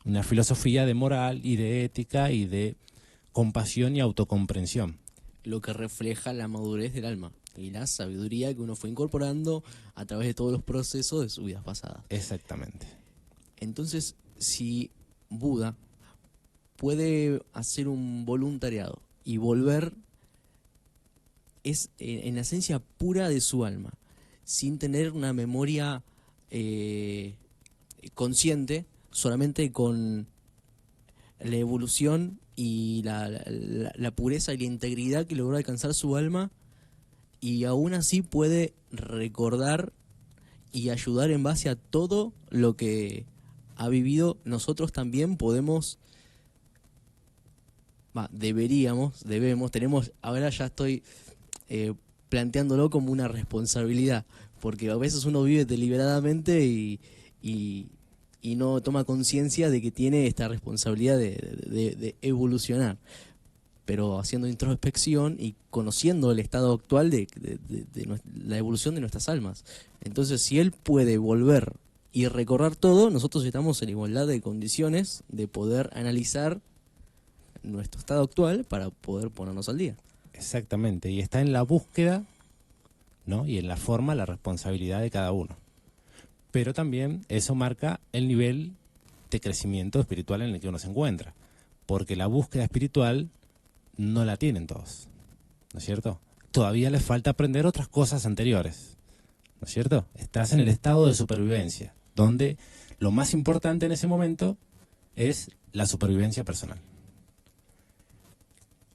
de moral y de ética y de compasión y autocomprensión. Lo que refleja la madurez del alma y la sabiduría que uno fue incorporando a través de todos los procesos de sus vidas pasadas. Exactamente. Entonces, si Buda puede hacer un voluntariado y volver, es en la esencia pura de su alma, sin tener una memoria consciente, solamente con la evolución y la pureza y la integridad que logró alcanzar su alma, y aún así puede recordar y ayudar en base a todo lo que ha vivido. Nosotros también podemos, tenemos, ahora ya estoy planteándolo como una responsabilidad, porque a veces uno vive deliberadamente y no toma conciencia de que tiene esta responsabilidad de evolucionar, pero haciendo introspección y conociendo el estado actual de la evolución de nuestras almas. Entonces, si él puede volver y recorrer todo, nosotros estamos en igualdad de condiciones de poder analizar nuestro estado actual para poder ponernos al día. Exactamente, y está en la búsqueda, ¿no? Y en la forma, la responsabilidad de cada uno. Pero también eso marca el nivel de crecimiento espiritual en el que uno se encuentra, porque la búsqueda espiritual no la tienen todos, ¿no es cierto? Todavía les falta aprender otras cosas anteriores, ¿no es cierto? Estás en el estado de supervivencia, donde lo más importante en ese momento es la supervivencia personal.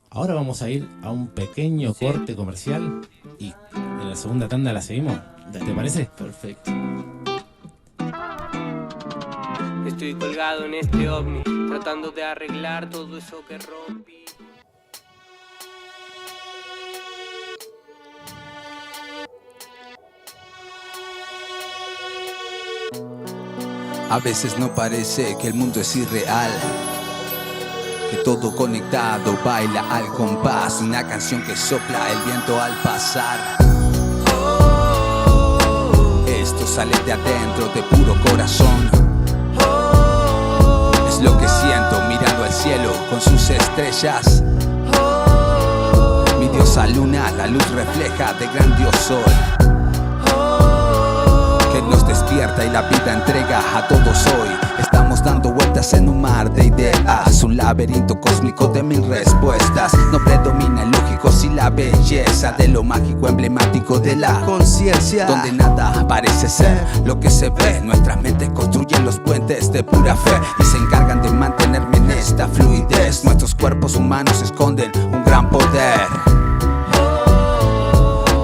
Ahora vamos a ir a un pequeño corte comercial y en la segunda tanda la seguimos. ¿Te parece? Perfecto. Estoy colgado en este ovni, tratando de arreglar todo eso que rompí. A veces no parece que el mundo es irreal, que todo conectado baila al compás, una canción que sopla el viento al pasar. Esto sale de adentro, de puro corazón. Es lo que siento mirando al cielo con sus estrellas. Mi diosa luna, la luz refleja de gran dios sol, que nos despierta y la vida entrega a todos hoy. Estamos dando vueltas en un mar de ideas, un laberinto cósmico de mil respuestas. No predomina el lógico sin la belleza de lo mágico emblemático de la conciencia, donde nada parece ser lo que se ve. Nuestras mentes construyen los puentes de pura fe y se encargan de mantenerme en esta fluidez. Nuestros cuerpos humanos esconden un gran poder.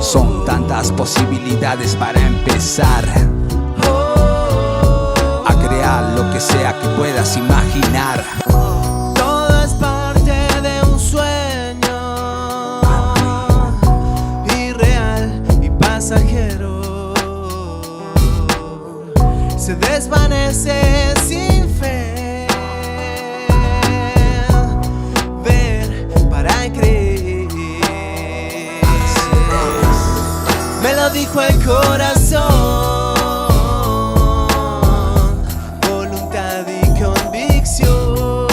Son tantas posibilidades para empezar a crear lo que sea que puedas imaginar. Todo es parte de un sueño irreal y pasajero. Se desvanece sin fe. Ver para creer. Me lo dijo el corazón, voluntad y convicción.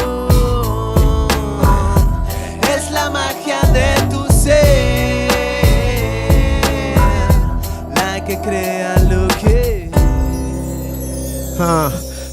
Es la magia de tu ser la que crea lo que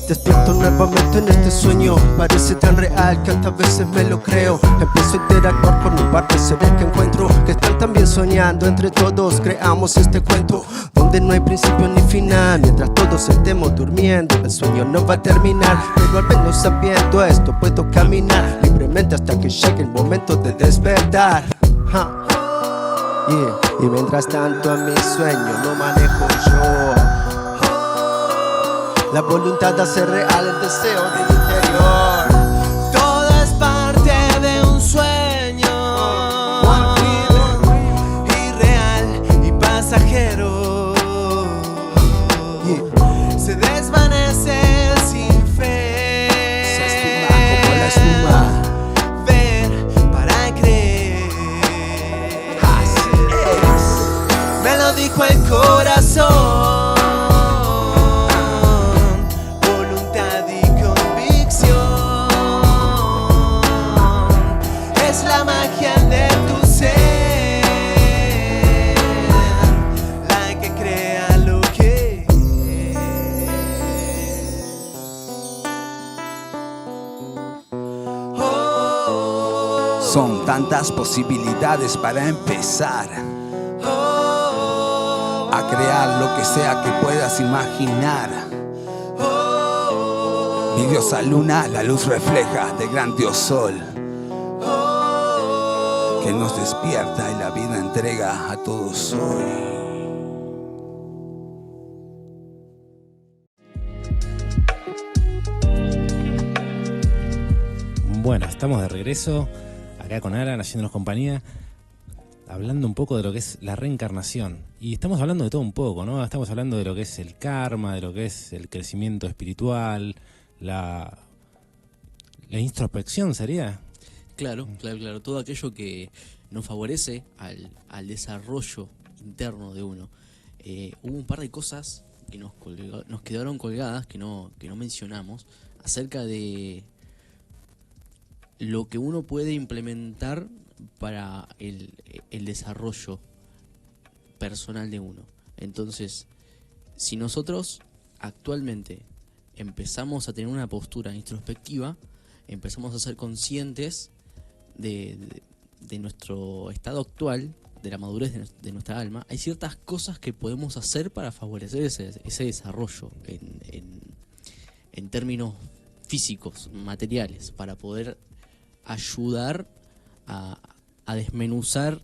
Despierto nuevamente en este sueño, parece tan real que hasta a veces me lo creo. Empiezo a interactuar con un par de seres que encuentro, que están también soñando. Entre todos creamos este cuento donde no hay principio ni final. Mientras todos estemos durmiendo, el sueño no va a terminar. Pero al menos sabiendo esto puedo caminar libremente hasta que llegue el momento de despertar. Yeah. Y mientras tanto a mi sueño lo manejo yo. La voluntad de hacer real el deseo del interior. Todo es parte de un sueño irreal y pasajero. Yeah. Se desvanece sin fe. Se esfuma como la espuma. Ver para creer. Así es. Me lo dijo el corazón. Voluntad y convicción. Es la magia de tu ser la que crea lo que Son tantas posibilidades para empezar a crear lo que sea que puedas imaginar. Mi diosa luna, la luz refleja del gran dios sol, que nos despierta y la vida entrega a todos hoy. Bueno, estamos de regreso acá con Alan, haciéndonos compañía, hablando un poco de lo que es la reencarnación. Y estamos hablando de todo un poco, ¿no? Estamos hablando de lo que es el karma, de lo que es el crecimiento espiritual, la introspección, ¿sería? Claro, todo aquello que nos favorece al desarrollo interno de uno. Hubo un par de cosas que nos quedaron colgadas, que no mencionamos, acerca de lo que uno puede implementar para el desarrollo personal de uno. Entonces, si nosotros actualmente empezamos a tener una postura introspectiva, empezamos a ser conscientes de nuestro estado actual, de la madurez de nuestra alma, hay ciertas cosas que podemos hacer para favorecer ese desarrollo en términos físicos, materiales, para poder ayudar a desmenuzar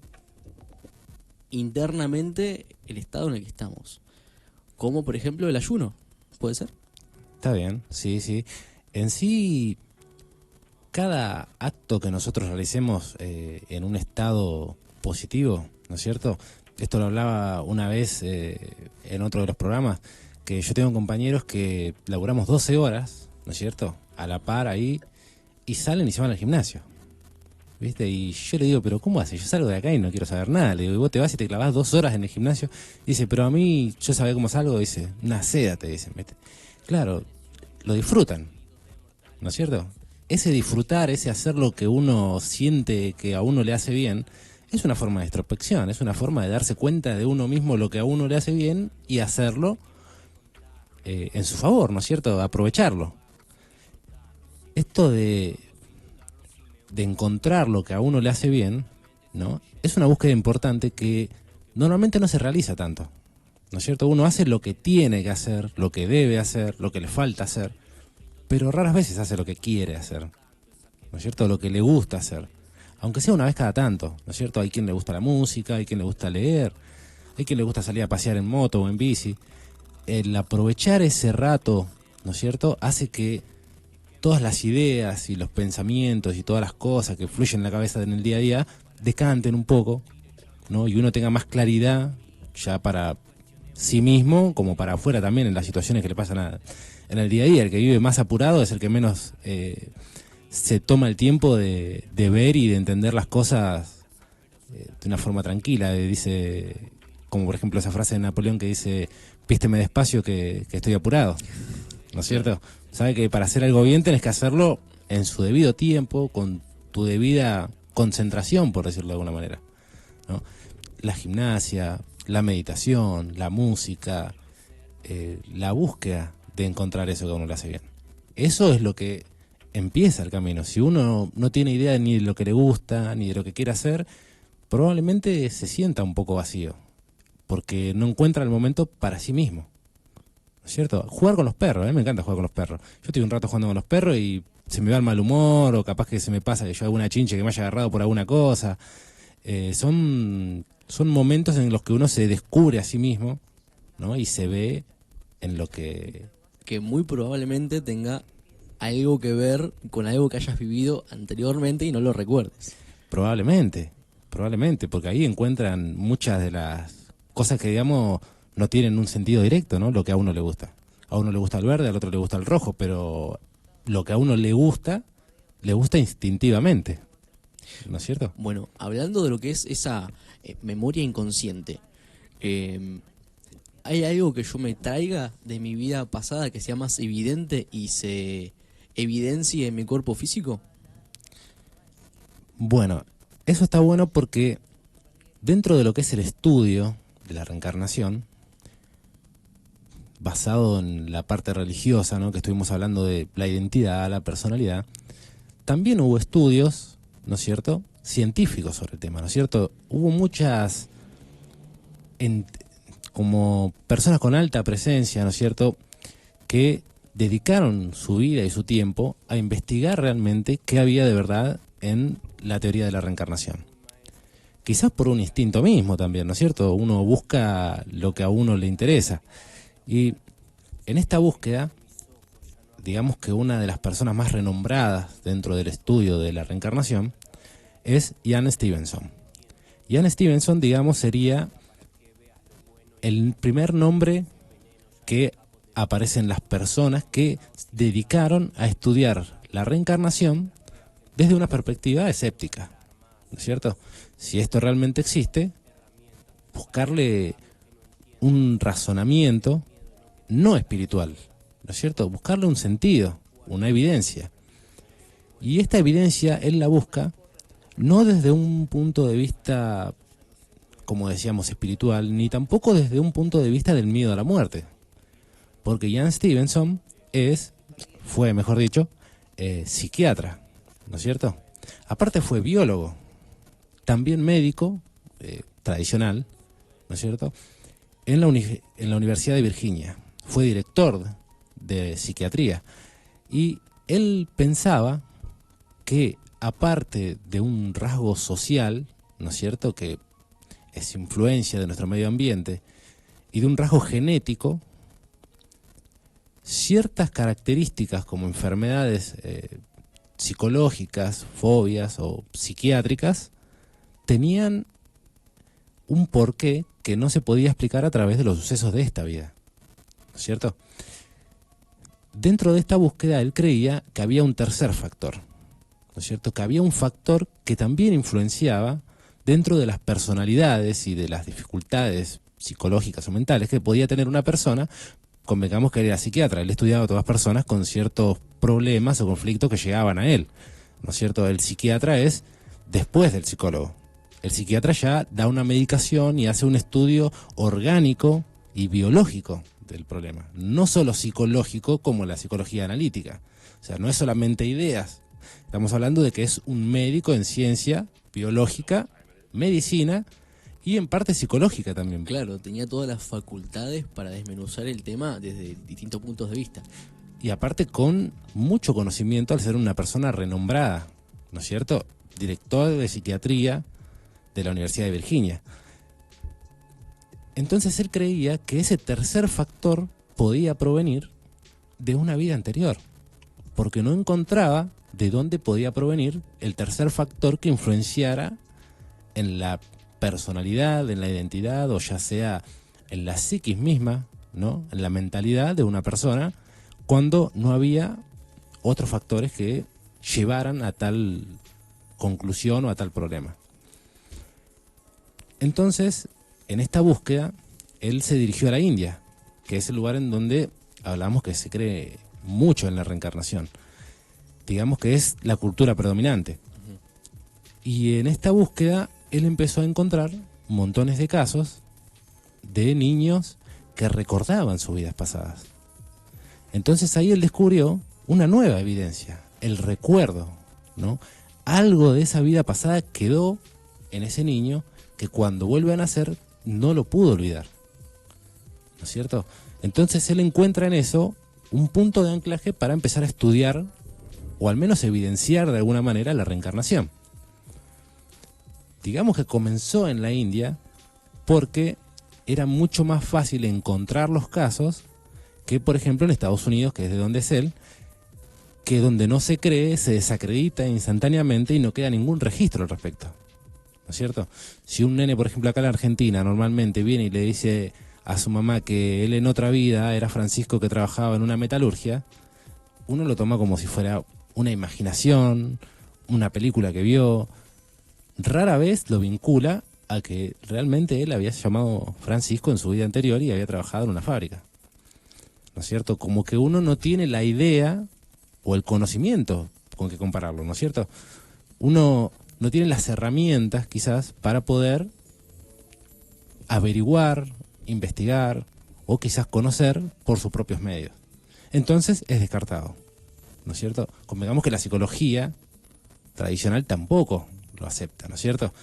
internamente el estado en el que estamos. Como por ejemplo el ayuno, ¿puede ser? Está bien, sí. En sí, cada acto que nosotros realicemos en un estado positivo, ¿no es cierto? Esto lo hablaba una vez en otro de los programas, que yo tengo compañeros que laburamos 12 horas, ¿no es cierto?, a la par ahí, y salen y se van al gimnasio, ¿viste? Y yo le digo, pero ¿cómo haces? Yo salgo de acá y no quiero saber nada. Le digo, y vos te vas y te clavás 2 horas en el gimnasio. Dice, pero a mí, yo sabía cómo salgo, dice, una seda, te dicen, ¿viste? Claro, lo disfrutan, ¿no es cierto? Ese disfrutar, ese hacer lo que uno siente que a uno le hace bien, es una forma de introspección, es una forma de darse cuenta de uno mismo lo que a uno le hace bien y hacerlo en su favor, ¿no es cierto? Aprovecharlo. Esto de encontrar lo que a uno le hace bien, ¿no? Es una búsqueda importante que normalmente no se realiza tanto, ¿no es cierto? Uno hace lo que tiene que hacer, lo que debe hacer, lo que le falta hacer, pero raras veces hace lo que quiere hacer, ¿no es cierto? Lo que le gusta hacer, aunque sea una vez cada tanto, ¿no es cierto? Hay quien le gusta la música, hay quien le gusta leer, hay quien le gusta salir a pasear en moto o en bici. El aprovechar ese rato, ¿no es cierto?, hace que todas las ideas y los pensamientos y todas las cosas que fluyen en la cabeza en el día a día decanten un poco, ¿no? Y uno tenga más claridad ya para sí mismo como para afuera también en las situaciones que le pasan en el día a día. El que vive más apurado es el que menos se toma el tiempo de ver y de entender las cosas de una forma tranquila. Dice, como por ejemplo esa frase de Napoleón que dice, vísteme despacio que estoy apurado, ¿no es cierto? Sabe que para hacer algo bien tenés que hacerlo en su debido tiempo, con tu debida concentración, por decirlo de alguna manera, ¿no? La gimnasia, la meditación, la música, la búsqueda de encontrar eso que a uno le hace bien. Eso es lo que empieza el camino. Si uno no tiene idea ni de lo que le gusta, ni de lo que quiere hacer, probablemente se sienta un poco vacío, porque no encuentra el momento para sí mismo. ¿No es cierto? Jugar con los perros, me encanta jugar con los perros. Yo estoy un rato jugando con los perros y se me va el mal humor, o capaz que se me pasa que yo hago una chinche que me haya agarrado por alguna cosa. Son momentos en los que uno se descubre a sí mismo, ¿no? Y se ve en lo que... Que muy probablemente tenga algo que ver con algo que hayas vivido anteriormente y no lo recuerdes. Probablemente, porque ahí encuentran muchas de las cosas que, digamos, no tienen un sentido directo, ¿no? Lo que a uno le gusta. A uno le gusta el verde, al otro le gusta el rojo, pero lo que a uno le gusta instintivamente. ¿No es cierto? Bueno, hablando de lo que es esa memoria inconsciente, ¿hay algo que yo me traiga de mi vida pasada que sea más evidente y se evidencie en mi cuerpo físico? Bueno, eso está bueno porque dentro de lo que es el estudio de la reencarnación, basado en la parte religiosa, ¿no? Que estuvimos hablando de la identidad, la personalidad, también hubo estudios, ¿no es cierto?, científicos sobre el tema, ¿no es cierto? Hubo muchas, como personas con alta presencia, ¿no es cierto?, que dedicaron su vida y su tiempo a investigar realmente qué había de verdad en la teoría de la reencarnación. Quizás por un instinto mismo también, ¿no es cierto? Uno busca lo que a uno le interesa. Y en esta búsqueda, digamos que una de las personas más renombradas dentro del estudio de la reencarnación es Ian Stevenson. Ian Stevenson, digamos, sería el primer nombre que aparece en las personas que dedicaron a estudiar la reencarnación desde una perspectiva escéptica, ¿no es cierto? Si esto realmente existe, buscarle un razonamiento no espiritual, ¿no es cierto? Buscarle un sentido, una evidencia. Y esta evidencia él la busca no desde un punto de vista, como decíamos, espiritual, ni tampoco desde un punto de vista del miedo a la muerte. Porque Ian Stevenson fue, mejor dicho, psiquiatra, ¿no es cierto? Aparte fue biólogo, también médico tradicional, ¿no es cierto?, en la Universidad de Virginia. Fue director de psiquiatría y él pensaba que, aparte de un rasgo social, ¿no es cierto?, que es influencia de nuestro medio ambiente, y de un rasgo genético, ciertas características como enfermedades psicológicas, fobias o psiquiátricas, tenían un porqué que no se podía explicar a través de los sucesos de esta vida, ¿no es cierto? Dentro de esta búsqueda él creía que había un tercer factor, ¿no es cierto?, que había un factor que también influenciaba dentro de las personalidades y de las dificultades psicológicas o mentales que podía tener una persona. Convengamos que él era psiquiatra, él estudiaba a todas personas con ciertos problemas o conflictos que llegaban a él, ¿no es cierto? El psiquiatra es después del psicólogo. El psiquiatra ya da una medicación y hace un estudio orgánico y biológico del problema, no solo psicológico como la psicología analítica. O sea, no es solamente ideas. Estamos hablando de que es un médico en ciencia biológica, medicina y en parte psicológica también. Claro, tenía todas las facultades para desmenuzar el tema desde distintos puntos de vista. Y aparte con mucho conocimiento al ser una persona renombrada, ¿no es cierto? Director de psiquiatría de la Universidad de Virginia. Entonces él creía que ese tercer factor podía provenir de una vida anterior, porque no encontraba de dónde podía provenir el tercer factor que influenciara en la personalidad, en la identidad, o ya sea en la psiquis misma, ¿no?, en la mentalidad de una persona, cuando no había otros factores que llevaran a tal conclusión o a tal problema. Entonces, en esta búsqueda, él se dirigió a la India, que es el lugar en donde hablamos que se cree mucho en la reencarnación. Digamos que es la cultura predominante. Y en esta búsqueda, él empezó a encontrar montones de casos de niños que recordaban sus vidas pasadas. Entonces ahí él descubrió una nueva evidencia, el recuerdo, ¿no? Algo de esa vida pasada quedó en ese niño que cuando vuelve a nacer no lo pudo olvidar, ¿no es cierto? Entonces él encuentra en eso un punto de anclaje para empezar a estudiar o al menos evidenciar de alguna manera la reencarnación. Digamos que comenzó en la India porque era mucho más fácil encontrar los casos que, por ejemplo, en Estados Unidos, que es de donde es él, que donde no se cree, se desacredita instantáneamente y no queda ningún registro al respecto, ¿no es cierto? Si un nene, por ejemplo, acá en la Argentina, normalmente viene y le dice a su mamá que él en otra vida era Francisco que trabajaba en una metalurgia, uno lo toma como si fuera una imaginación, una película que vio. Rara vez lo vincula a que realmente él había llamado Francisco en su vida anterior y había trabajado en una fábrica, ¿no es cierto? Como que uno no tiene la idea o el conocimiento con que compararlo, ¿no es cierto? Uno no tiene las herramientas quizás para poder averiguar, investigar o quizás conocer por sus propios medios. Entonces es descartado, ¿no es cierto? Convengamos que la psicología tradicional tampoco lo acepta, ¿no es cierto?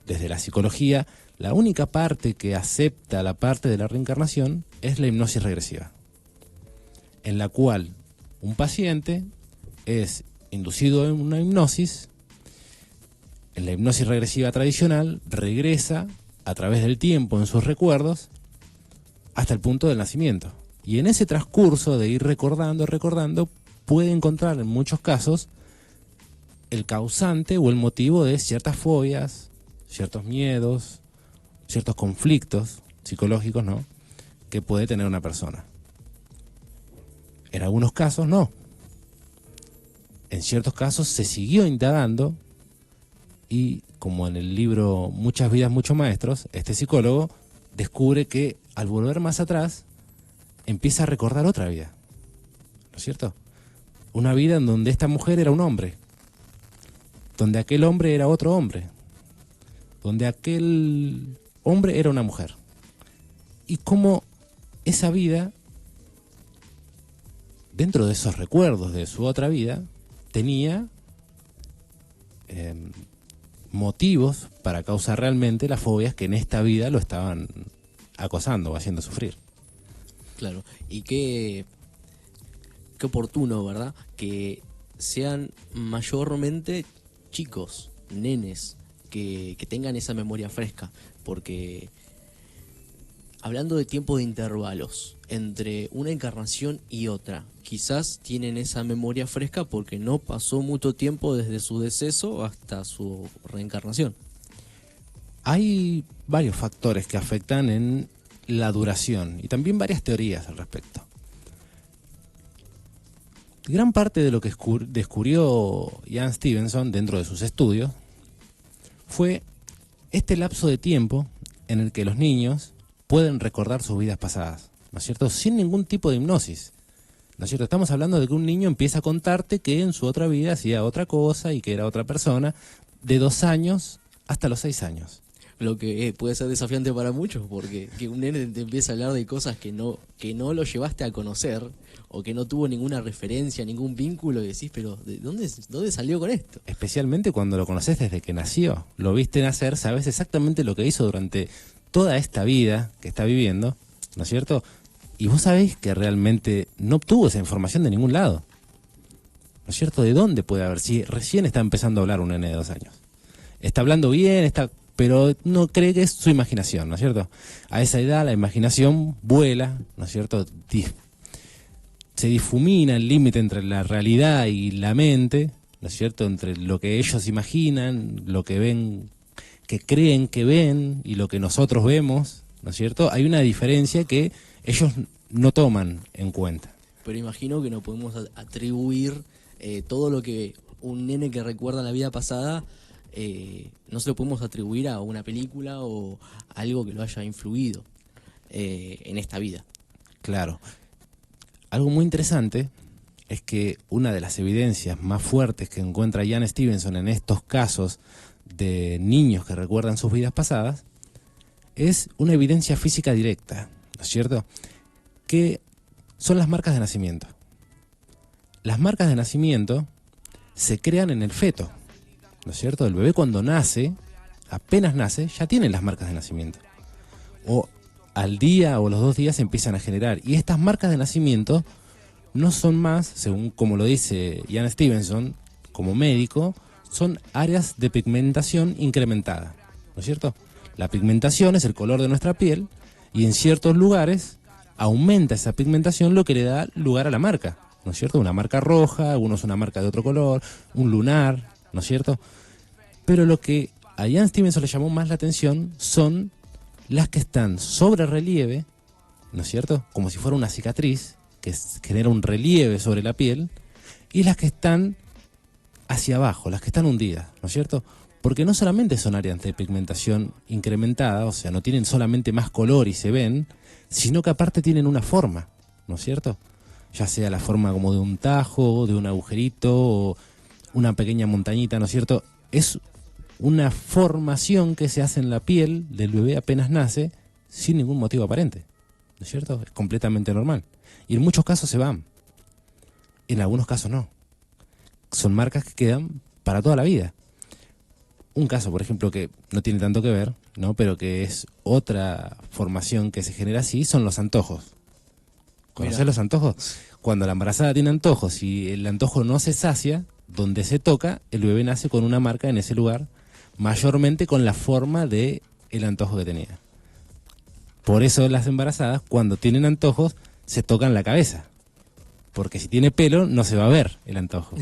Desde la psicología, la única parte que acepta la parte de la reencarnación es la hipnosis regresiva, en la cual un paciente es inducido en una hipnosis. En la hipnosis regresiva tradicional regresa a través del tiempo en sus recuerdos hasta el punto del nacimiento. Y en ese transcurso de ir recordando, puede encontrar en muchos casos el causante o el motivo de ciertas fobias, ciertos miedos, ciertos conflictos psicológicos, ¿no?, que puede tener una persona. En algunos casos no. En ciertos casos se siguió indagando y, como en el libro Muchas vidas, muchos maestros, este psicólogo descubre que al volver más atrás empieza a recordar otra vida, ¿no es cierto? Una vida en donde esta mujer era un hombre, donde aquel hombre era otro hombre, donde aquel hombre era una mujer. Y cómo esa vida, dentro de esos recuerdos de su otra vida, tenía motivos para causar realmente las fobias que en esta vida lo estaban acosando o haciendo sufrir. Claro, y qué oportuno, ¿verdad? Que sean mayormente chicos, nenes, que tengan esa memoria fresca, porque hablando de tiempo de intervalos entre una encarnación y otra, quizás tienen esa memoria fresca porque no pasó mucho tiempo desde su deceso hasta su reencarnación. Hay varios factores que afectan en la duración y también varias teorías al respecto. Gran parte de lo que descubrió Ian Stevenson dentro de sus estudios fue este lapso de tiempo en el que los niños pueden recordar sus vidas pasadas, ¿no es cierto?, sin ningún tipo de hipnosis, ¿no es cierto? Estamos hablando de que un niño empieza a contarte que en su otra vida hacía otra cosa y que era otra persona, de 2 años hasta los 6 años. Lo que puede ser desafiante para muchos, porque que un nene te empieza a hablar de cosas que no lo llevaste a conocer, o que no tuvo ninguna referencia, ningún vínculo, y decís, pero ¿de dónde salió con esto? Especialmente cuando lo conoces desde que nació, lo viste nacer, sabes exactamente lo que hizo durante toda esta vida que está viviendo, ¿no es cierto? Y vos sabés que realmente no obtuvo esa información de ningún lado, ¿no es cierto? ¿De dónde puede haber? Si recién está empezando a hablar un nene de 2 años. Está hablando bien, pero no cree que es su imaginación, ¿no es cierto? A esa edad la imaginación vuela, ¿no es cierto? Se difumina el límite entre la realidad y la mente, ¿no es cierto? Entre lo que ellos imaginan, lo que ven, que creen que ven y lo que nosotros vemos, ¿no es cierto? Hay una diferencia que ellos no toman en cuenta. Pero imagino que no podemos atribuir todo lo que un nene que recuerda la vida pasada, no se lo podemos atribuir a una película o a algo que lo haya influido en esta vida. Claro. Algo muy interesante es que una de las evidencias más fuertes que encuentra Ian Stevenson en estos casos de niños que recuerdan sus vidas pasadas es una evidencia física directa, ¿no es cierto?, que son las marcas de nacimiento. las marcas de nacimiento se crean en el feto, ¿no es cierto? El bebé cuando nace, apenas nace, ya tiene las marcas de nacimiento. O al día o los 2 días se empiezan a generar. Y estas marcas de nacimiento no son más, según como lo dice Ian Stevenson, como médico, son áreas de pigmentación incrementada, ¿no es cierto? La pigmentación es el color de nuestra piel y en ciertos lugares aumenta esa pigmentación, lo que le da lugar a la marca, ¿no es cierto? Una marca roja, algunos una marca de otro color, un lunar, ¿no es cierto? Pero lo que a Ian Stevenson le llamó más la atención son las que están sobre relieve, ¿no es cierto? Como si fuera una cicatriz que genera un relieve sobre la piel, y las que están hacia abajo, las que están hundidas, ¿no es cierto? Porque no solamente son áreas de pigmentación incrementada, o sea, no tienen solamente más color y se ven, sino que aparte tienen una forma, ¿no es cierto? Ya sea la forma como de un tajo, de un agujerito, o una pequeña montañita, ¿no es cierto? Es una formación que se hace en la piel del bebé apenas nace sin ningún motivo aparente, ¿no es cierto? Es completamente normal. Y en muchos casos se van, en algunos casos no. Son marcas que quedan para toda la vida. Un caso, por ejemplo, que no tiene tanto que ver, ¿no? Pero que es otra formación que se genera así, son los antojos. ¿Conocés los antojos? Cuando la embarazada tiene antojos y el antojo no se sacia, donde se toca, el bebé nace con una marca en ese lugar, mayormente con la forma de el antojo que tenía. Por eso las embarazadas, cuando tienen antojos, se tocan la cabeza. Porque si tiene pelo, no se va a ver el antojo.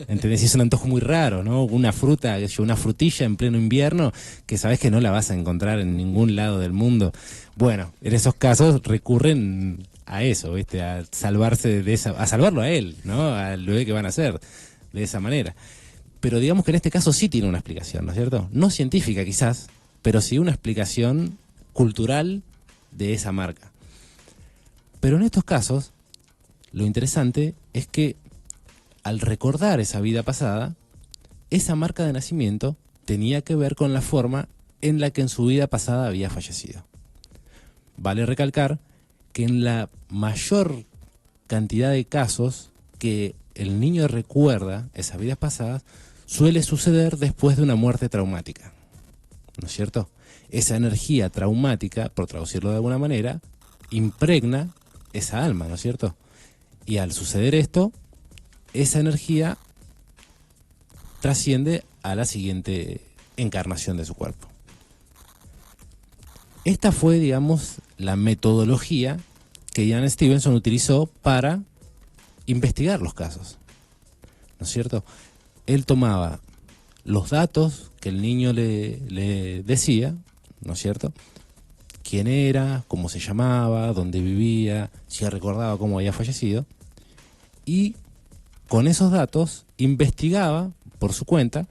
¿Entendés? Si es un antojo muy raro, ¿no? Una fruta, una frutilla en pleno invierno, que sabes que no la vas a encontrar en ningún lado del mundo. Bueno, en esos casos recurren a eso, ¿viste? A salvarse de esa, a salvarlo a él, ¿no? Al bebé que van a hacer, de esa manera. Pero digamos que en este caso sí tiene una explicación, ¿no es cierto? No científica quizás, pero sí una explicación cultural de esa marca. Pero en estos casos, lo interesante es que al recordar esa vida pasada, esa marca de nacimiento tenía que ver con la forma en la que en su vida pasada había fallecido. Vale recalcar que en la mayor cantidad de casos que el niño recuerda esas vidas pasadas, suele suceder después de una muerte traumática, ¿no es cierto? Esa energía traumática, por traducirlo de alguna manera, impregna esa alma, ¿no es cierto? Y al suceder esto, esa energía trasciende a la siguiente encarnación de su cuerpo. Esta fue, digamos, la metodología que Ian Stevenson utilizó para investigar los casos, ¿no es cierto? Él tomaba los datos que el niño le decía, ¿no es cierto? Quién era, cómo se llamaba, dónde vivía, si recordaba cómo había fallecido, y con esos datos investigaba por su cuenta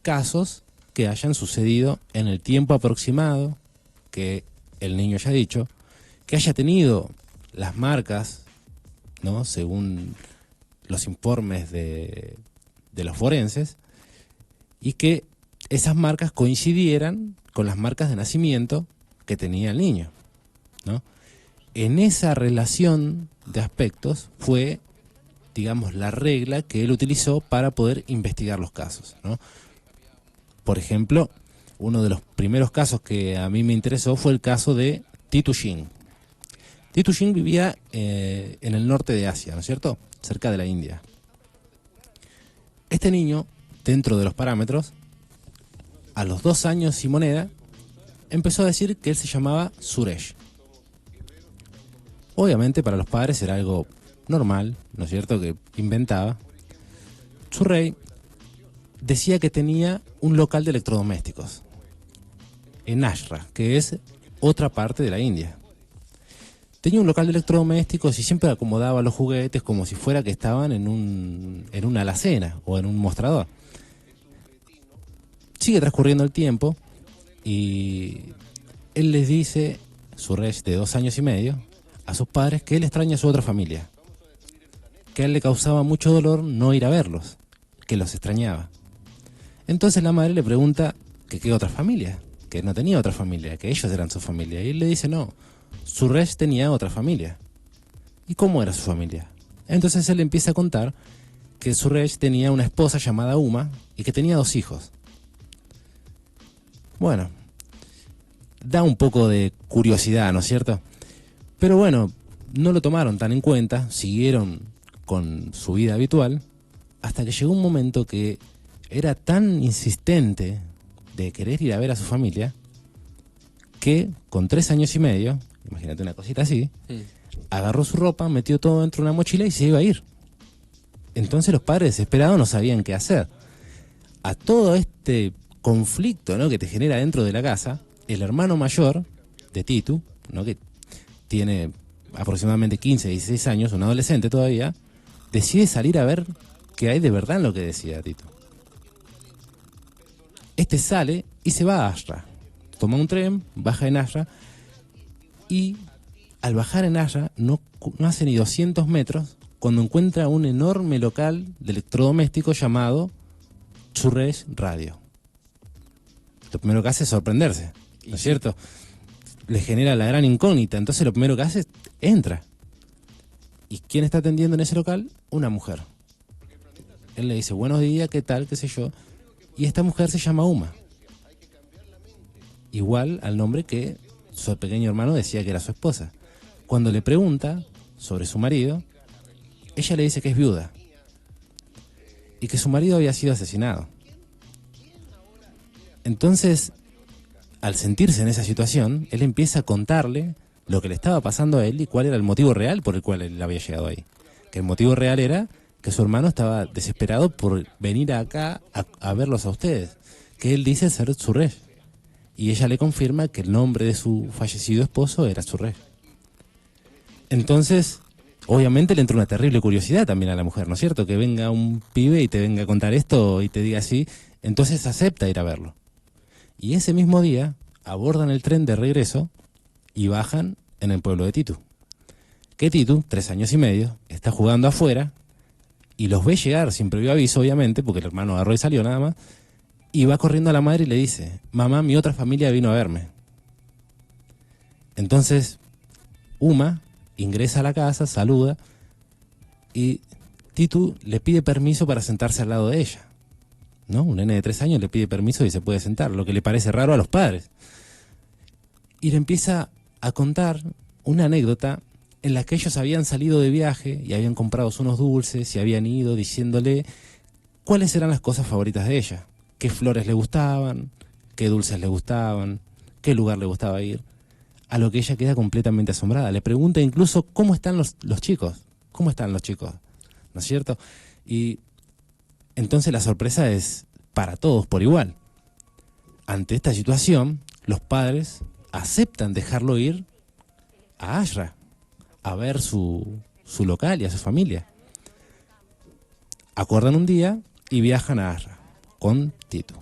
casos que hayan sucedido en el tiempo aproximado que el niño haya dicho, que haya tenido las marcas, ¿no? Según los informes de los forenses, y que esas marcas coincidieran con las marcas de nacimiento que tenía el niño, ¿no? En esa relación de aspectos fue, digamos, la regla que él utilizó para poder investigar los casos, ¿no? Por ejemplo, uno de los primeros casos que a mí me interesó fue el caso de Titu Singh. Titu Singh vivía en el norte de Asia, ¿no es cierto?, cerca de la India. Este niño, dentro de los parámetros, a los 2 años y moneda, empezó a decir que él se llamaba Suresh. Obviamente para los padres era algo normal, ¿no es cierto?, que inventaba. Suresh decía que tenía un local de electrodomésticos en Ashra, que es otra parte de la India. Tenía un local de electrodomésticos y siempre acomodaba los juguetes como si fuera que estaban en una alacena o en un mostrador. Sigue transcurriendo el tiempo y él les dice, Suresh, de 2 años y medio, a sus padres que él extraña a su otra familia, que a él le causaba mucho dolor no ir a verlos, que los extrañaba. Entonces la madre le pregunta que qué otra familia, que no tenía otra familia, que ellos eran su familia. Y él le dice, no, Suresh tenía otra familia. ¿Y cómo era su familia? Entonces él empieza a contar que Suresh tenía una esposa llamada Uma y que tenía 2 hijos. Bueno, da un poco de curiosidad, ¿no es cierto? Pero bueno, no lo tomaron tan en cuenta, siguieron con su vida habitual, hasta que llegó un momento que era tan insistente de querer ir a ver a su familia, que con 3 años y medio, imagínate una cosita así, agarró su ropa, metió todo dentro de una mochila y se iba a ir. Entonces los padres desesperados no sabían qué hacer. A todo este conflicto, ¿no?, que te genera dentro de la casa, el hermano mayor de Titu, ¿no?, que tiene aproximadamente 15, 16 años, un adolescente todavía, decide salir a ver qué hay de verdad en lo que decía Titu. Este sale y se va a Ashra. Toma un tren, baja en Ashra y al bajar en Ashra no hace ni 200 metros cuando encuentra un enorme local de electrodomésticos llamado Suresh Radio. Lo primero que hace es sorprenderse, ¿no es cierto? Le genera la gran incógnita, entonces lo primero que hace es entra. ¿Y quién está atendiendo en ese local? Una mujer. Él le dice, buenos días, ¿qué tal? ¿Qué sé yo? Y esta mujer se llama Uma. Igual al nombre que su pequeño hermano decía que era su esposa. Cuando le pregunta sobre su marido, ella le dice que es viuda y que su marido había sido asesinado. Entonces, al sentirse en esa situación, él empieza a contarle lo que le estaba pasando a él y cuál era el motivo real por el cual él había llegado ahí. Que el motivo real era que su hermano estaba desesperado por venir acá a verlos a ustedes, que él dice ser Suresh. Y ella le confirma que el nombre de su fallecido esposo era Suresh. Entonces, obviamente le entra una terrible curiosidad también a la mujer, ¿no es cierto? Que venga un pibe y te venga a contar esto y te diga así, entonces acepta ir a verlo. Y ese mismo día abordan el tren de regreso y bajan en el pueblo de Titu. Que Titu, 3 años y medio, está jugando afuera y los ve llegar sin previo aviso, obviamente, porque el hermano agarró y salió nada más, y va corriendo a la madre y le dice, mamá, mi otra familia vino a verme. Entonces, Uma ingresa a la casa, saluda, y Titu le pide permiso para sentarse al lado de ella. ¿No? Un nene de 3 años le pide permiso y se puede sentar, lo que le parece raro a los padres. Y le empieza a contar una anécdota en la que ellos habían salido de viaje y habían comprado unos dulces y habían ido diciéndole cuáles eran las cosas favoritas de ella, qué flores le gustaban, qué dulces le gustaban, qué lugar le gustaba ir. A lo que ella queda completamente asombrada. Le pregunta incluso cómo están los chicos, cómo están los chicos, ¿no es cierto? Y entonces la sorpresa es para todos por igual. Ante esta situación, los padres aceptan dejarlo ir a Ashra a ver su local y a su familia. Acuerdan un día y viajan a Ashra con Titu.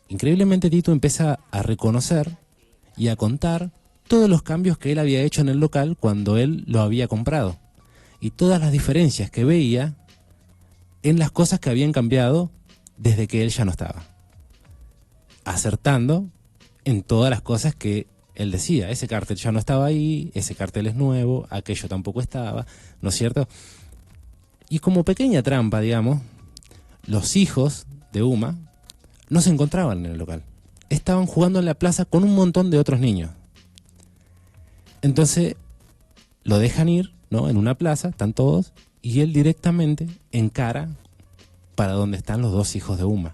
Increíblemente Titu empieza a reconocer y a contar todos los cambios que él había hecho en el local cuando él lo había comprado y todas las diferencias que veía en las cosas que habían cambiado desde que él ya no estaba, acertando en todas las cosas que él decía. Ese cartel ya no estaba ahí, ese cartel es nuevo, aquello tampoco estaba, ¿no es cierto? Y como pequeña trampa, digamos, los hijos de Uma no se encontraban en el local. Estaban jugando en la plaza con un montón de otros niños. Entonces lo dejan ir, ¿no?, en una plaza, están todos, y él directamente encara para donde están los 2 hijos de Uma.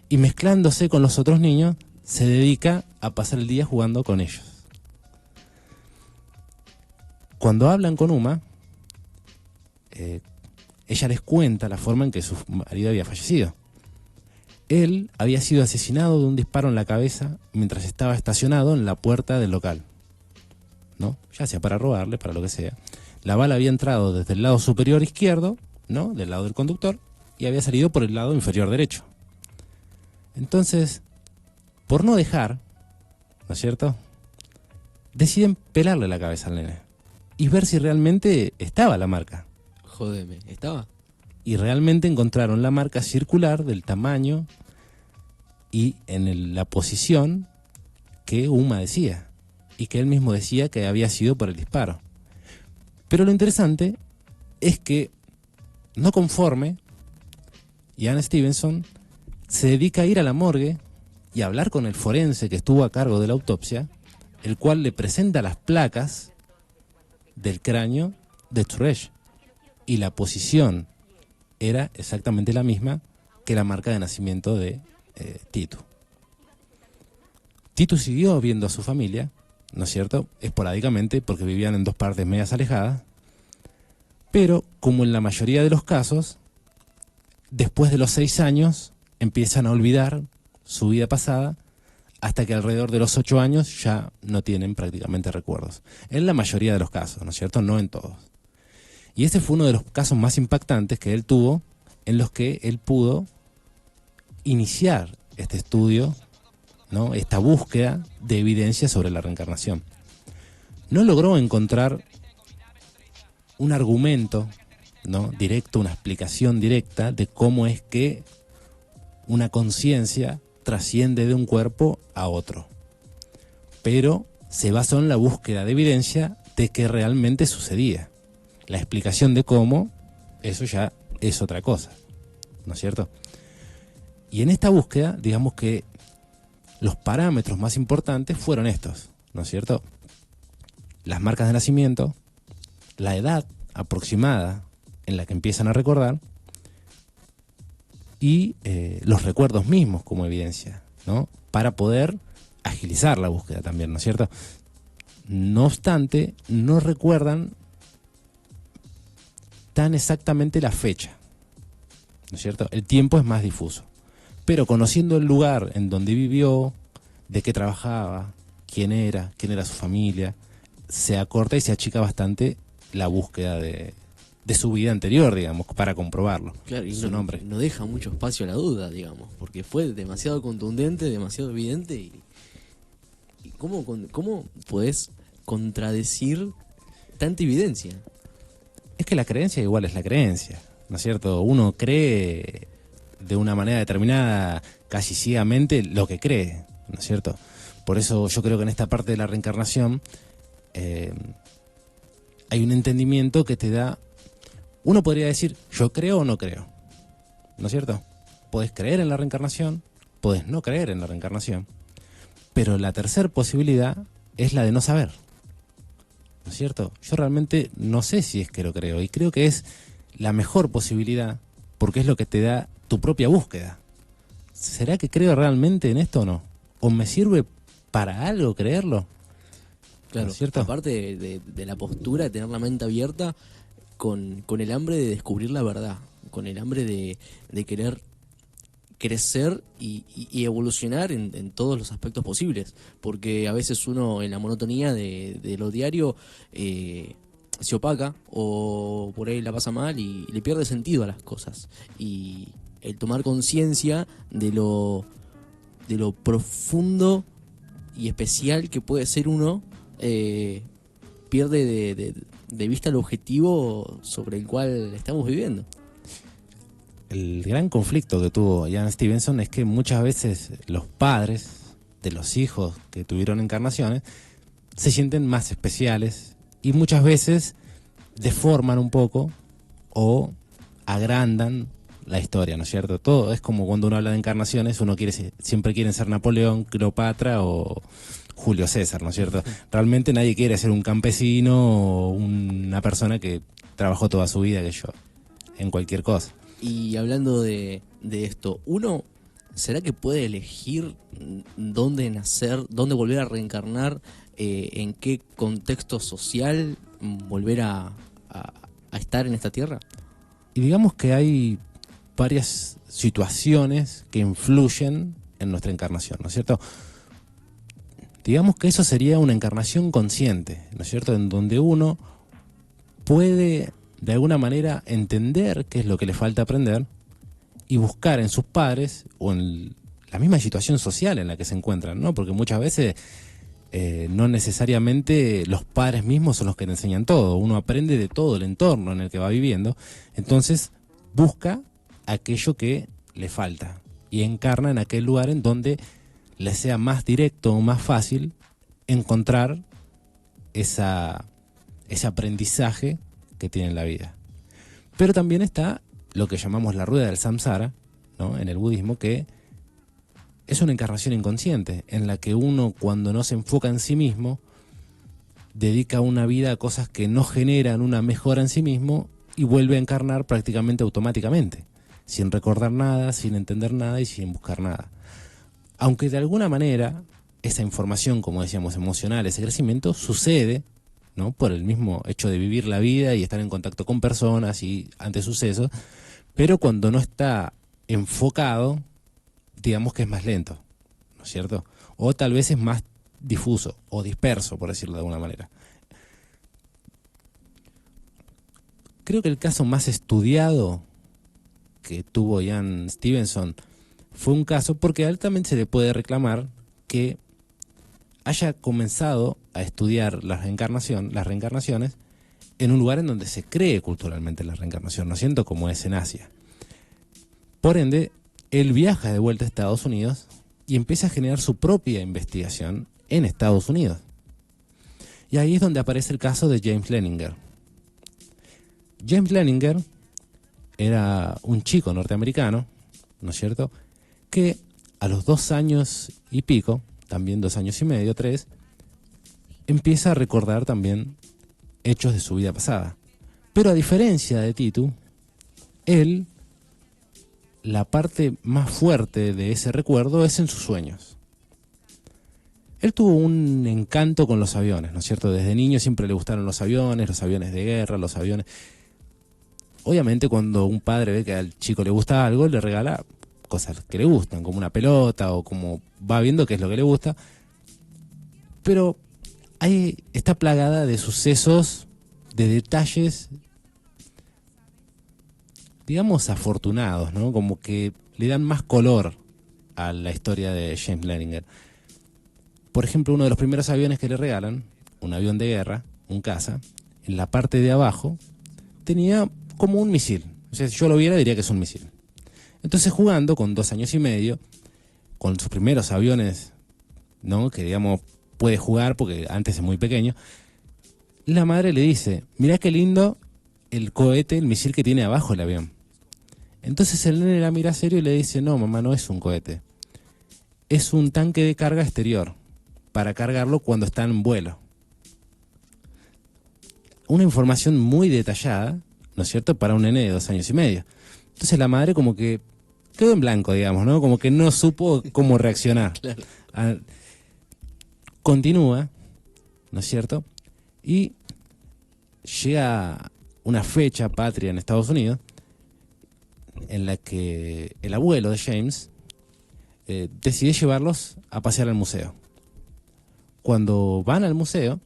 Y mezclándose con los otros niños, se dedica a pasar el día jugando con ellos. Cuando hablan con Uma, ella les cuenta la forma en que su marido había fallecido. Él había sido asesinado de un disparo en la cabeza mientras estaba estacionado en la puerta del local, ¿no? Ya sea para robarle, para lo que sea. La bala había entrado desde el lado superior izquierdo, ¿no?, del lado del conductor, y había salido por el lado inferior derecho. Entonces, por no dejar, ¿no es cierto?, deciden pelarle la cabeza al nene y ver si realmente estaba la marca. Jódeme, ¿estaba? Y realmente encontraron la marca circular del tamaño y en la posición que Uma decía, y que él mismo decía que había sido por el disparo. Pero lo interesante es que, no conforme, Ian Stevenson se dedica a ir a la morgue y a hablar con el forense que estuvo a cargo de la autopsia, el cual le presenta las placas del cráneo de Suresh, y la posición era exactamente la misma que la marca de nacimiento de Titu. Titu siguió viendo a su familia, ¿no es cierto?, esporádicamente, porque vivían en dos partes medias alejadas, pero como en la mayoría de los casos, después de los 6 años empiezan a olvidar su vida pasada, hasta que alrededor de los 8 años ya no tienen prácticamente recuerdos. En la mayoría de los casos, ¿no es cierto?, no en todos. Y ese fue uno de los casos más impactantes que él tuvo, en los que él pudo iniciar este estudio, ¿no?, esta búsqueda de evidencia sobre la reencarnación. No logró encontrar un argumento, ¿no?, directo, una explicación directa de cómo es que una conciencia trasciende de un cuerpo a otro. Pero se basó en la búsqueda de evidencia de que realmente sucedía. La explicación de cómo, eso ya es otra cosa, ¿no es cierto? Y en esta búsqueda, digamos que los parámetros más importantes fueron estos, ¿no es cierto? Las marcas de nacimiento, la edad aproximada en la que empiezan a recordar y los recuerdos mismos como evidencia, ¿no?, para poder agilizar la búsqueda también, ¿no es cierto? No obstante, no recuerdan tan exactamente la fecha, ¿no es cierto? El tiempo es más difuso. Pero conociendo el lugar en donde vivió, de qué trabajaba, quién era su familia, se acorta y se achica bastante la búsqueda de su vida anterior, digamos, para comprobarlo. Claro, y su nombre. no deja mucho espacio a la duda, digamos, porque fue demasiado contundente, demasiado evidente. ¿Y cómo podés contradecir tanta evidencia? Es que la creencia igual es la creencia, ¿no es cierto? Uno cree de una manera determinada, casi ciegamente, lo que cree, ¿no es cierto? Por eso yo creo que en esta parte de la reencarnación hay un entendimiento que te da... Uno podría decir, yo creo o no creo, ¿no es cierto? Podés creer en la reencarnación, podés no creer en la reencarnación, pero la tercera posibilidad es la de no saber, ¿no es cierto? Yo realmente no sé si es que lo creo, y creo que es la mejor posibilidad, porque es lo que te da tu propia búsqueda. ¿Será que creo realmente en esto o no? ¿O me sirve para algo creerlo? Claro, ¿no es cierto? Aparte de la postura de tener la mente abierta con el hambre de descubrir la verdad, con el hambre de querer crecer y evolucionar en todos los aspectos posibles, porque a veces uno en la monotonía de lo diario se opaca o por ahí la pasa mal y le pierde sentido a las cosas, y el tomar conciencia de lo profundo y especial que puede ser uno pierde de vista el objetivo sobre el cual estamos viviendo. El gran conflicto que tuvo Ian Stevenson es que muchas veces los padres de los hijos que tuvieron encarnaciones se sienten más especiales y muchas veces deforman un poco o agrandan la historia, ¿no es cierto? Todo es como cuando uno habla de encarnaciones, uno siempre quiere ser Napoleón, Cleopatra o Julio César, ¿no es cierto? Realmente nadie quiere ser un campesino o una persona que trabajó toda su vida, que yo, en cualquier cosa. Y hablando de esto, ¿uno será que puede elegir dónde nacer, dónde volver a reencarnar, en qué contexto social volver a estar en esta tierra? Y digamos que hay varias situaciones que influyen en nuestra encarnación, ¿no es cierto? Digamos que eso sería una encarnación consciente, ¿no es cierto? En donde uno puede de alguna manera entender qué es lo que le falta aprender y buscar en sus padres o en la misma situación social en la que se encuentran, ¿no? Porque muchas veces no necesariamente los padres mismos son los que te enseñan todo, uno aprende de todo el entorno en el que va viviendo, entonces busca aquello que le falta y encarna en aquel lugar en donde le sea más directo o más fácil encontrar ese aprendizaje que tiene en la vida. Pero también está lo que llamamos la rueda del samsara, ¿no? En el budismo, que es una encarnación inconsciente, en la que uno, cuando no se enfoca en sí mismo, dedica una vida a cosas que no generan una mejora en sí mismo y vuelve a encarnar prácticamente automáticamente, sin recordar nada, sin entender nada y sin buscar nada. Aunque de alguna manera esa información, como decíamos, emocional, ese crecimiento, sucede, ¿no? Por el mismo hecho de vivir la vida y estar en contacto con personas y ante sucesos, pero cuando no está enfocado, digamos que es más lento, ¿no es cierto? O tal vez es más difuso o disperso, por decirlo de alguna manera. Creo que el caso más estudiado que tuvo Ian Stevenson fue un caso porque a él también se le puede reclamar que haya comenzado a estudiar las reencarnaciones en un lugar en donde se cree culturalmente la reencarnación, ¿no es cierto? Como es en Asia. Por ende, él viaja de vuelta a Estados Unidos y empieza a generar su propia investigación en Estados Unidos. Y ahí es donde aparece el caso de James Leninger. James Leninger era un chico norteamericano, ¿no es cierto?, que a los 2 años y pico, también 2 años y medio, 3, empieza a recordar también hechos de su vida pasada. Pero a diferencia de Titu, él, la parte más fuerte de ese recuerdo es en sus sueños. Él tuvo un encanto con los aviones, ¿no es cierto? Desde niño siempre le gustaron los aviones de guerra, los aviones. Obviamente cuando un padre ve que al chico le gusta algo, le regala cosas que le gustan, como una pelota o como va viendo qué es lo que le gusta. Pero ahí está plagada de sucesos, de detalles, digamos, afortunados, ¿no? Como que le dan más color a la historia de James Leninger. Por ejemplo, uno de los primeros aviones que le regalan, un avión de guerra, un caza, en la parte de abajo tenía como un misil. O sea, si yo lo viera diría que es un misil. Entonces, jugando con 2 años y medio, con sus primeros aviones, ¿no?, que digamos puede jugar porque antes es muy pequeño, la madre le dice: mirá qué lindo el cohete, el misil que tiene abajo el avión. Entonces el nene la mira serio y le dice: no, mamá, no es un cohete, es un tanque de carga exterior para cargarlo cuando está en vuelo. Una información muy detallada, ¿no es cierto?, para un nene de 2 años y medio. Entonces la madre como que quedó en blanco, digamos, ¿no? Como que no supo cómo reaccionar. Claro. Continúa, ¿no es cierto? Y llega una fecha patria en Estados Unidos en la que el abuelo de James decide llevarlos a pasear al museo. Cuando van al museo,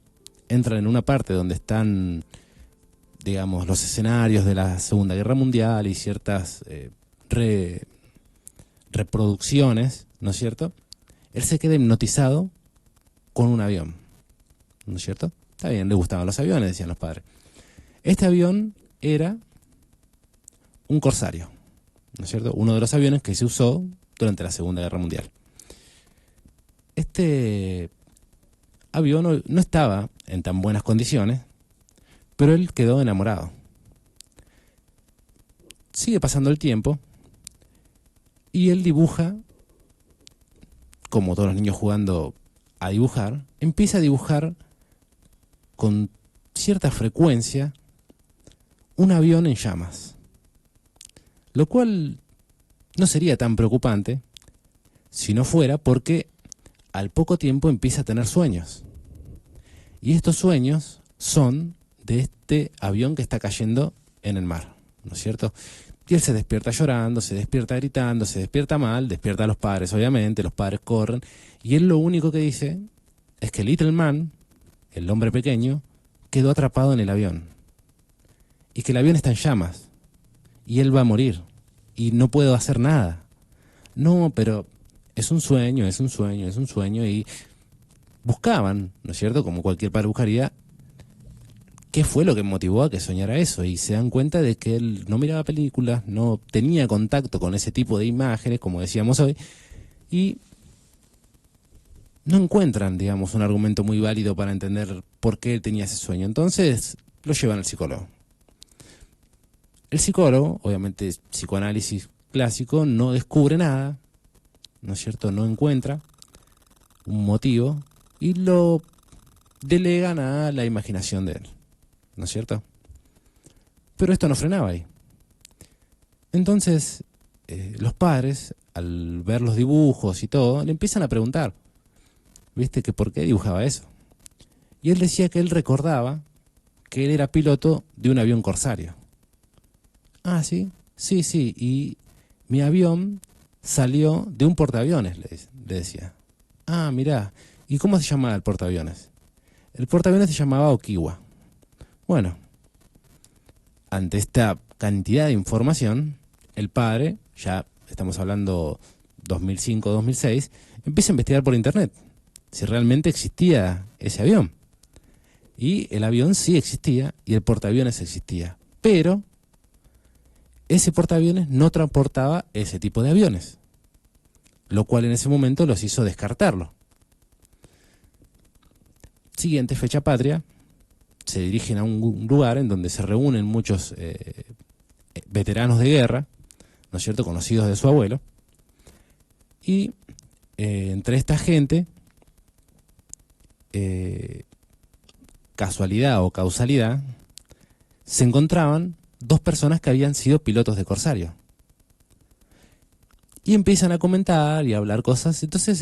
entran en una parte donde están, digamos, los escenarios de la Segunda Guerra Mundial y ciertas reproducciones, ¿no es cierto? Él se queda hipnotizado con un avión, ¿no es cierto? Está bien, le gustaban los aviones, decían los padres. Este avión era un Corsario, ¿no es cierto? Uno de los aviones que se usó durante la Segunda Guerra Mundial. Este avión no estaba en tan buenas condiciones, pero él quedó enamorado. Sigue pasando el tiempo y él dibuja, como todos los niños jugando a dibujar, empieza a dibujar con cierta frecuencia un avión en llamas, lo cual no sería tan preocupante si no fuera porque al poco tiempo empieza a tener sueños. Y estos sueños son de este avión que está cayendo en el mar, ¿no es cierto? Y él se despierta llorando, se despierta gritando, se despierta mal, despierta a los padres, obviamente, los padres corren, y él lo único que dice es que Little Man, el hombre pequeño, quedó atrapado en el avión, y que el avión está en llamas, y él va a morir, y no puedo hacer nada. No, pero es un sueño, es un sueño, es un sueño, y buscaban, ¿no es cierto?, como cualquier padre buscaría, qué fue lo que motivó a que soñara eso, y se dan cuenta de que él no miraba películas, no tenía contacto con ese tipo de imágenes, como decíamos hoy, y no encuentran, digamos, un argumento muy válido para entender por qué él tenía ese sueño. Entonces lo llevan al psicólogo. El psicólogo, obviamente psicoanálisis clásico, no descubre nada, ¿no es cierto? No encuentra un motivo y lo delegan a la imaginación de él, ¿no es cierto? Pero esto no frenaba ahí. Entonces, los padres, al ver los dibujos y todo, le empiezan a preguntar, ¿viste? Que por qué dibujaba eso. Y él decía que él recordaba que él era piloto de un avión corsario. Ah, ¿sí? Sí, sí, y mi avión salió de un portaaviones, le decía. Ah, mirá, ¿y cómo se llamaba el portaaviones? El portaaviones se llamaba Okiwa. Bueno, ante esta cantidad de información, el padre, ya estamos hablando 2005-2006, empieza a investigar por internet si realmente existía ese avión. Y el avión sí existía y el portaaviones existía, pero ese portaaviones no transportaba ese tipo de aviones, lo cual en ese momento los hizo descartarlo. Siguiente fecha patria, se dirigen a un lugar en donde se reúnen muchos veteranos de guerra, ¿no es cierto?, conocidos de su abuelo, y entre esta gente, casualidad o causalidad, se encontraban dos personas que habían sido pilotos de corsario. Y empiezan a comentar y a hablar cosas. Entonces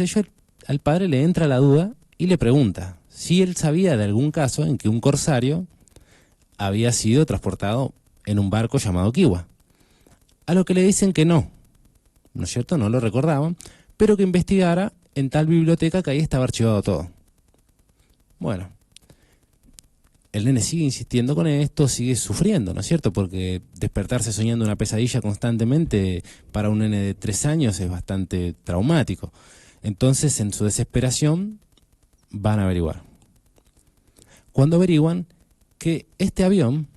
al padre le entra la duda y le pregunta si él sabía de algún caso en que un corsario había sido transportado en un barco llamado Kiwa. A lo que le dicen que no, ¿no es cierto? No lo recordaban, pero que investigara en tal biblioteca que ahí estaba archivado todo. Bueno, el nene sigue insistiendo con esto, sigue sufriendo, ¿no es cierto? Porque despertarse soñando una pesadilla constantemente para un nene de 3 años es bastante traumático. Entonces, en su desesperación, van a averiguar. Cuando averiguan que este avión,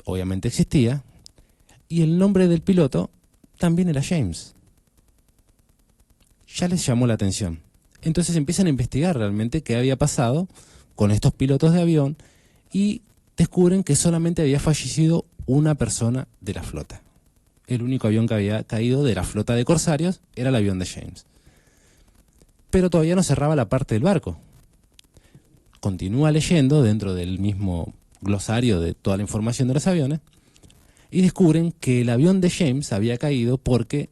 obviamente existía, y el nombre del piloto también era James. Ya les llamó la atención. Entonces empiezan a investigar realmente qué había pasado con estos pilotos de avión y descubren que solamente había fallecido una persona de la flota. El único avión que había caído de la flota de corsarios era el avión de James. Pero todavía no cerraba la parte del barco. Continúa leyendo dentro del mismo glosario de toda la información de los aviones y descubren que el avión de James había caído porque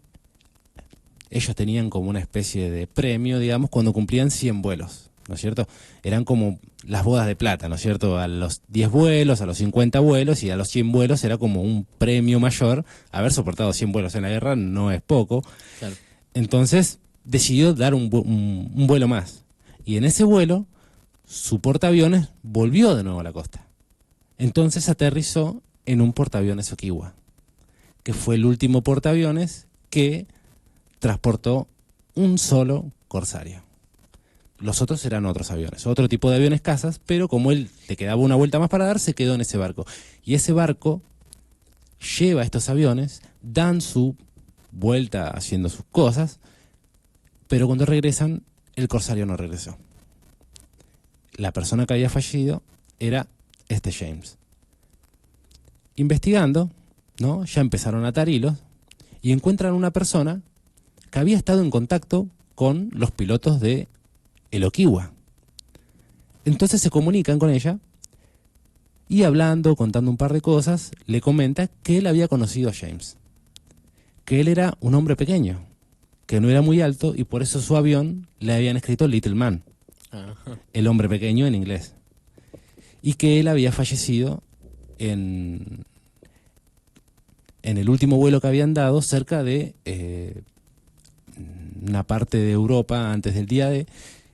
ellos tenían como una especie de premio, digamos, cuando cumplían 100 vuelos, ¿no es cierto? Eran como las bodas de plata, ¿no es cierto? A los 10 vuelos, a los 50 vuelos y a los 100 vuelos era como un premio mayor. Haber soportado 100 vuelos en la guerra no es poco. Claro. Entonces decidió dar un vuelo más. Y en ese vuelo, su portaaviones volvió de nuevo a la costa. Entonces aterrizó en un portaaviones Okiwa, que fue el último portaaviones que transportó un solo corsario. Los otros eran otros aviones, otro tipo de aviones cazas, pero como él le quedaba una vuelta más para dar, se quedó en ese barco. Y ese barco lleva estos aviones, dan su vuelta haciendo sus cosas, pero cuando regresan, el corsario no regresó. La persona que había fallecido era este James. Investigando, ¿no? Ya empezaron a atar hilos y encuentran una persona que había estado en contacto con los pilotos de el Okiwa. Entonces se comunican con ella y hablando, contando un par de cosas, le comenta que él había conocido a James, que él era un hombre pequeño, que no era muy alto y por eso su avión le habían escrito Little Man, el hombre pequeño en inglés, y que él había fallecido en el último vuelo que habían dado cerca de una parte de Europa antes del día D,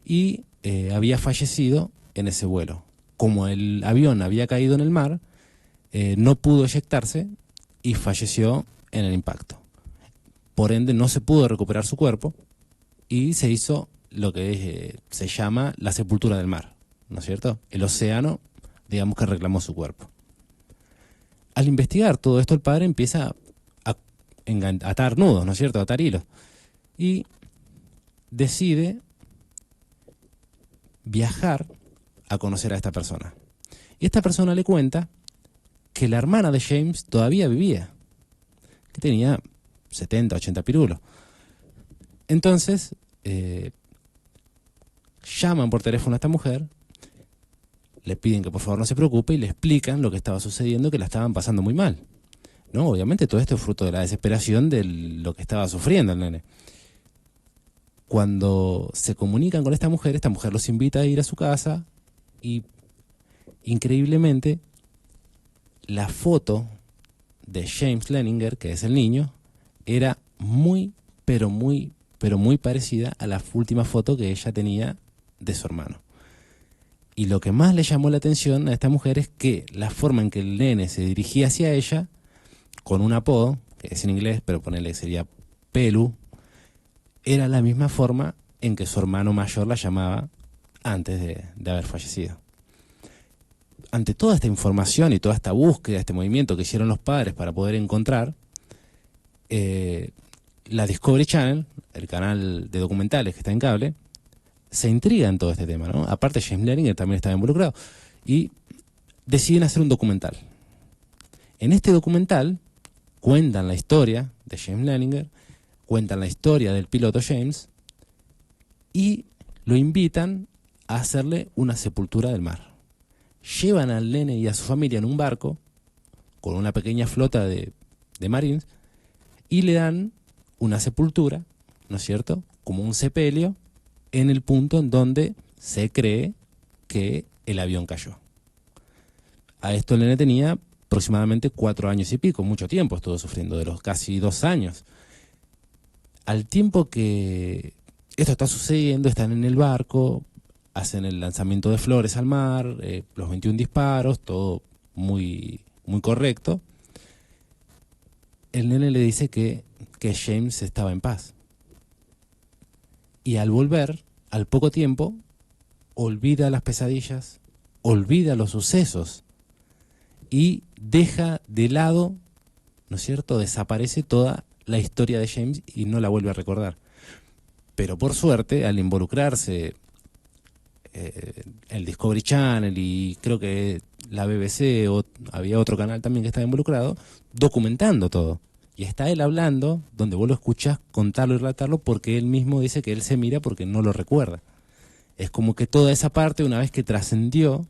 y había fallecido en ese vuelo. Como el avión había caído en el mar, no pudo eyectarse y falleció en el impacto. Por ende no se pudo recuperar su cuerpo y se hizo lo que se llama la sepultura del mar, ¿no es cierto? El océano, digamos que reclamó su cuerpo. Al investigar todo esto, el padre empieza a atar nudos, ¿no es cierto? A atar hilos. Y decide viajar a conocer a esta persona. Y esta persona le cuenta que la hermana de James todavía vivía, que tenía 70, 80 pirulos. Entonces, llaman por teléfono a esta mujer, le piden que por favor no se preocupe y le explican lo que estaba sucediendo, que la estaban pasando muy mal, ¿no? Obviamente todo esto es fruto de la desesperación de lo que estaba sufriendo el nene. Cuando se comunican con esta mujer los invita a ir a su casa y, increíblemente, la foto de James Leninger, que es el niño, era muy, pero muy parecida a la última foto que ella tenía de su hermano. Y lo que más le llamó la atención a esta mujer es que la forma en que el nene se dirigía hacia ella, con un apodo, que es en inglés, pero ponerle que sería Pelu, era la misma forma en que su hermano mayor la llamaba antes de haber fallecido. Ante toda esta información y toda esta búsqueda, este movimiento que hicieron los padres para poder encontrar, la Discovery Channel, el canal de documentales que está en cable, se intriga en todo este tema, ¿no? Aparte, James Leninger también estaba involucrado. Y deciden hacer un documental. En este documental cuentan la historia de James Leninger, cuentan la historia del piloto James y lo invitan a hacerle una sepultura del mar. Llevan al nene y a su familia en un barco con una pequeña flota de marines y le dan una sepultura, ¿no es cierto?, como un sepelio en el punto en donde se cree que el avión cayó. A esto el nene tenía aproximadamente 4 años y pico, mucho tiempo estuvo sufriendo, de los casi 2 años. Al tiempo que esto está sucediendo, están en el barco, hacen el lanzamiento de flores al mar, los 21 disparos, todo muy correcto. El nene le dice que James estaba en paz. Y al volver, al poco tiempo, olvida las pesadillas, olvida los sucesos y deja de lado, ¿no es cierto?, desaparece toda la historia de James y no la vuelve a recordar. Pero por suerte, al involucrarse el Discovery Channel y creo que la BBC, o había otro canal también que estaba involucrado, documentando todo. Y está él hablando, donde vos lo escuchás contarlo y relatarlo, porque él mismo dice que él se mira porque no lo recuerda. Es como que toda esa parte, una vez que trascendió,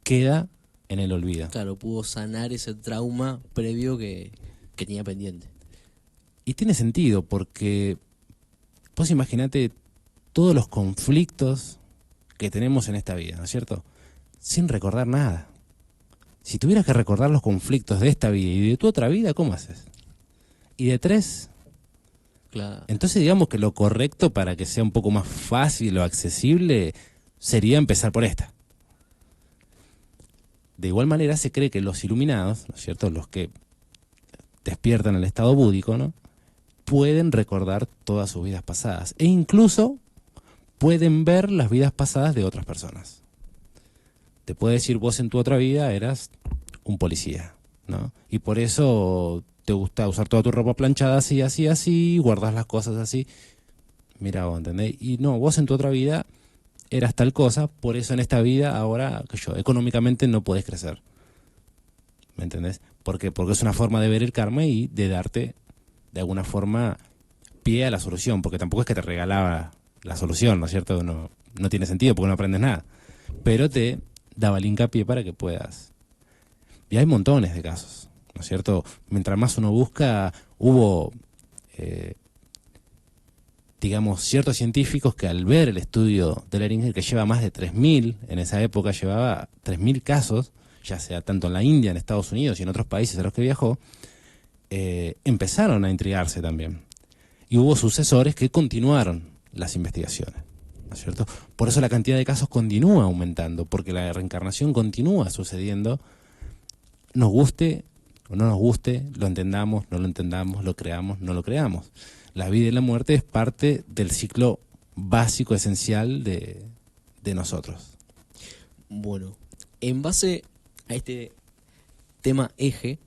queda en el olvido. Claro, pudo sanar ese trauma previo que tenía pendiente. Y tiene sentido, porque vos imaginate todos los conflictos que tenemos en esta vida, ¿no es cierto?, sin recordar nada. Si tuvieras que recordar los conflictos de esta vida y de tu otra vida, ¿cómo haces? Y de 3. Claro. Entonces digamos que lo correcto para que sea un poco más fácil o accesible sería empezar por esta. De igual manera se cree que los iluminados, ¿no es cierto?, los que despiertan el estado búdico, ¿no?, pueden recordar todas sus vidas pasadas e incluso pueden ver las vidas pasadas de otras personas. Te puede decir, vos en tu otra vida eras un policía, ¿no?, y por eso te gusta usar toda tu ropa planchada así, así, así, guardas las cosas así. Mira vos, ¿entendés? Y no, vos en tu otra vida eras tal cosa, por eso en esta vida ahora, económicamente no podés crecer. ¿Me entendés? Porque es una forma de ver el karma y de darte, de alguna forma, pie a la solución, porque tampoco es que te regalaba la solución, ¿no es cierto? No tiene sentido porque no aprendes nada. Pero te daba el hincapié para que puedas. Y hay montones de casos, ¿no es cierto? Mientras más uno busca, hubo, digamos, ciertos científicos que al ver el estudio de Leninger, que lleva más de 3.000, en esa época llevaba 3.000 casos, ya sea tanto en la India, en Estados Unidos y en otros países a los que viajó, empezaron a intrigarse también. Y hubo sucesores que continuaron las investigaciones, ¿no es cierto? Por eso la cantidad de casos continúa aumentando, porque la reencarnación continúa sucediendo, nos guste o no nos guste, lo entendamos, no lo entendamos, lo creamos, no lo creamos. La vida y la muerte es parte del ciclo básico, esencial de nosotros. Bueno, en base a este tema eje,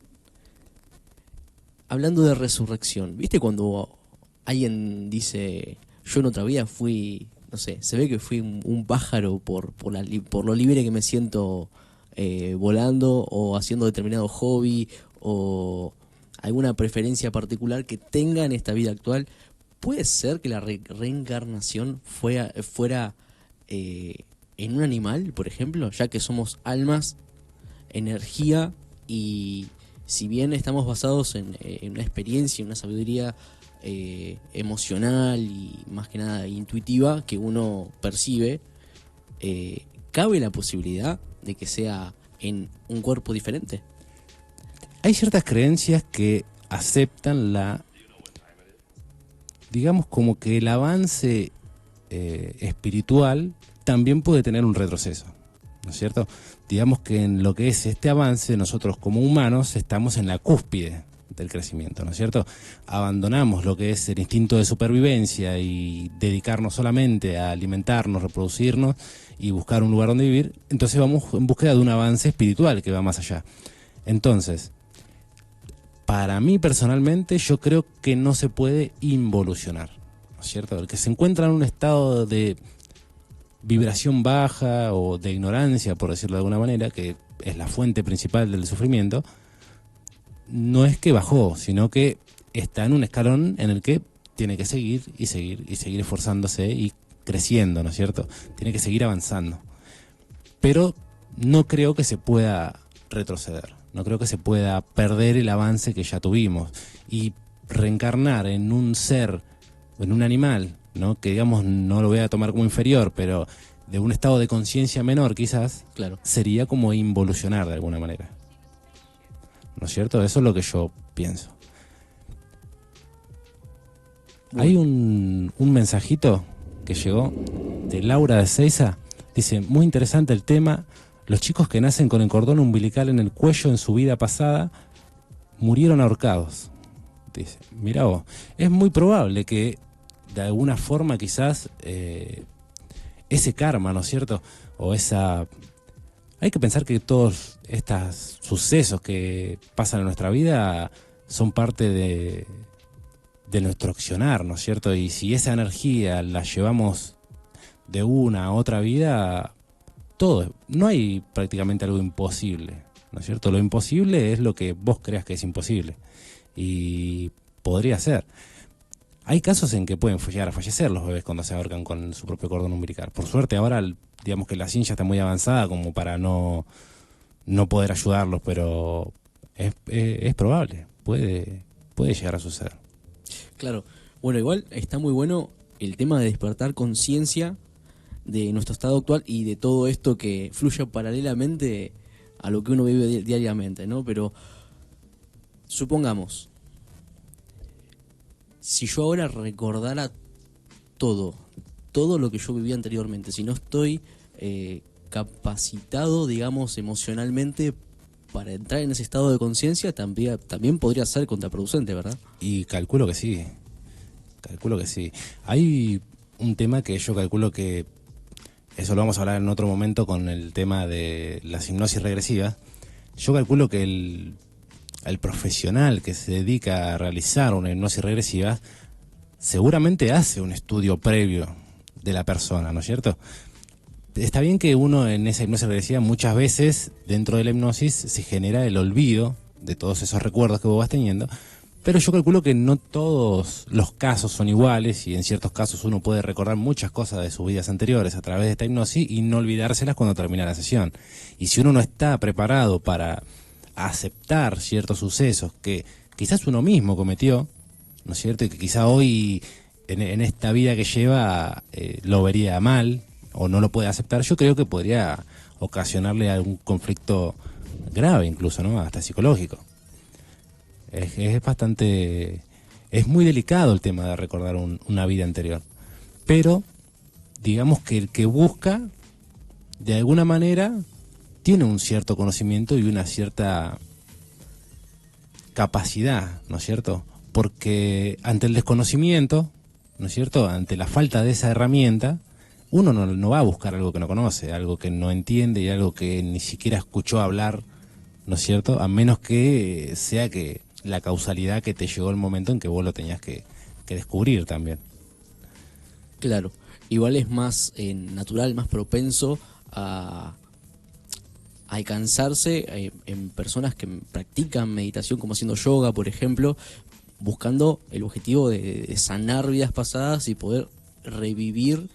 hablando de resurrección, ¿viste cuando alguien dice, yo en otra vida fui, no sé, se ve que fui un pájaro por lo libre que me siento volando o haciendo determinado hobby o alguna preferencia particular que tenga en esta vida actual, ¿puede ser que la reencarnación fuera en un animal, por ejemplo? Ya que somos almas, energía, y si bien estamos basados en una experiencia, una sabiduría emocional y más que nada intuitiva que uno percibe, ¿cabe la posibilidad de que sea en un cuerpo diferente? Hay ciertas creencias que aceptan digamos como que el avance espiritual también puede tener un retroceso, ¿no es cierto? Digamos que en lo que es este avance, nosotros como humanos estamos en la cúspide del crecimiento, ¿no es cierto? Abandonamos lo que es el instinto de supervivencia y dedicarnos solamente a alimentarnos, reproducirnos y buscar un lugar donde vivir, entonces vamos en búsqueda de un avance espiritual que va más allá. Entonces, para mí personalmente, yo creo que no se puede involucionar, ¿no es cierto? El que se encuentra en un estado de vibración baja o de ignorancia, por decirlo de alguna manera, que es la fuente principal del sufrimiento, no es que bajó, sino que está en un escalón en el que tiene que seguir y seguir y seguir esforzándose y creciendo, ¿no es cierto? Tiene que seguir avanzando. Pero no creo que se pueda retroceder, no creo que se pueda perder el avance que ya tuvimos y reencarnar en un ser, en un animal, ¿no? Que digamos no lo voy a tomar como inferior, pero de un estado de conciencia menor quizás, Claro. sería como involucionar de alguna manera. ¿No es cierto? Eso es lo que yo pienso. Bueno. Hay un mensajito que llegó de Laura de Seiza. Dice, muy interesante el tema. Los chicos que nacen con el cordón umbilical en el cuello en su vida pasada murieron ahorcados. Dice, mirá vos, es muy probable que de alguna forma quizás ese karma, ¿no es cierto? O esa... Hay que pensar que todos estos sucesos que pasan en nuestra vida son parte de nuestro accionar, ¿no es cierto? Y si esa energía la llevamos de una a otra vida, todo, no hay prácticamente algo imposible, ¿no es cierto? Lo imposible es lo que vos creas que es imposible. Y podría ser. Hay casos en que pueden llegar a fallecer los bebés cuando se ahorcan con su propio cordón umbilical. Por suerte ahora, digamos que la ciencia está muy avanzada como para no poder ayudarlos, pero es probable, puede llegar a suceder. Claro. Bueno, igual está muy bueno el tema de despertar conciencia de nuestro estado actual y de todo esto que fluye paralelamente a lo que uno vive diariamente, ¿no? Pero supongamos, si yo ahora recordara todo lo que yo vivía anteriormente, si no estoy capacitado, digamos, emocionalmente para entrar en ese estado de conciencia, también podría ser contraproducente, ¿verdad? Y calculo que sí. Hay un tema que yo calculo que, eso lo vamos a hablar en otro momento con el tema de las hipnosis regresivas. Yo calculo que el profesional que se dedica a realizar una hipnosis regresiva seguramente hace un estudio previo de la persona, ¿no es cierto? Está bien que uno en esa hipnosis regresiva muchas veces dentro de la hipnosis se genera el olvido de todos esos recuerdos que vos vas teniendo, pero yo calculo que no todos los casos son iguales y en ciertos casos uno puede recordar muchas cosas de sus vidas anteriores a través de esta hipnosis y no olvidárselas cuando termina la sesión. Y si uno no está preparado para aceptar ciertos sucesos que quizás uno mismo cometió, ¿no es cierto? Y que quizá hoy en esta vida que lleva lo vería mal o no lo puede aceptar, yo creo que podría ocasionarle algún conflicto grave incluso, ¿no? Hasta psicológico. Es bastante... Es muy delicado el tema de recordar una vida anterior. Pero digamos que el que busca, de alguna manera, tiene un cierto conocimiento y una cierta capacidad, ¿no es cierto? Porque ante el desconocimiento, ¿no es cierto? Ante la falta de esa herramienta, uno no va a buscar algo que no conoce, algo que no entiende y algo que ni siquiera escuchó hablar, ¿no es cierto? A menos que sea que la causalidad que te llegó el momento en que vos lo tenías que descubrir también. Claro. Igual es más natural, más propenso a alcanzarse en personas que practican meditación, como haciendo yoga, por ejemplo, buscando el objetivo de sanar vidas pasadas y poder revivir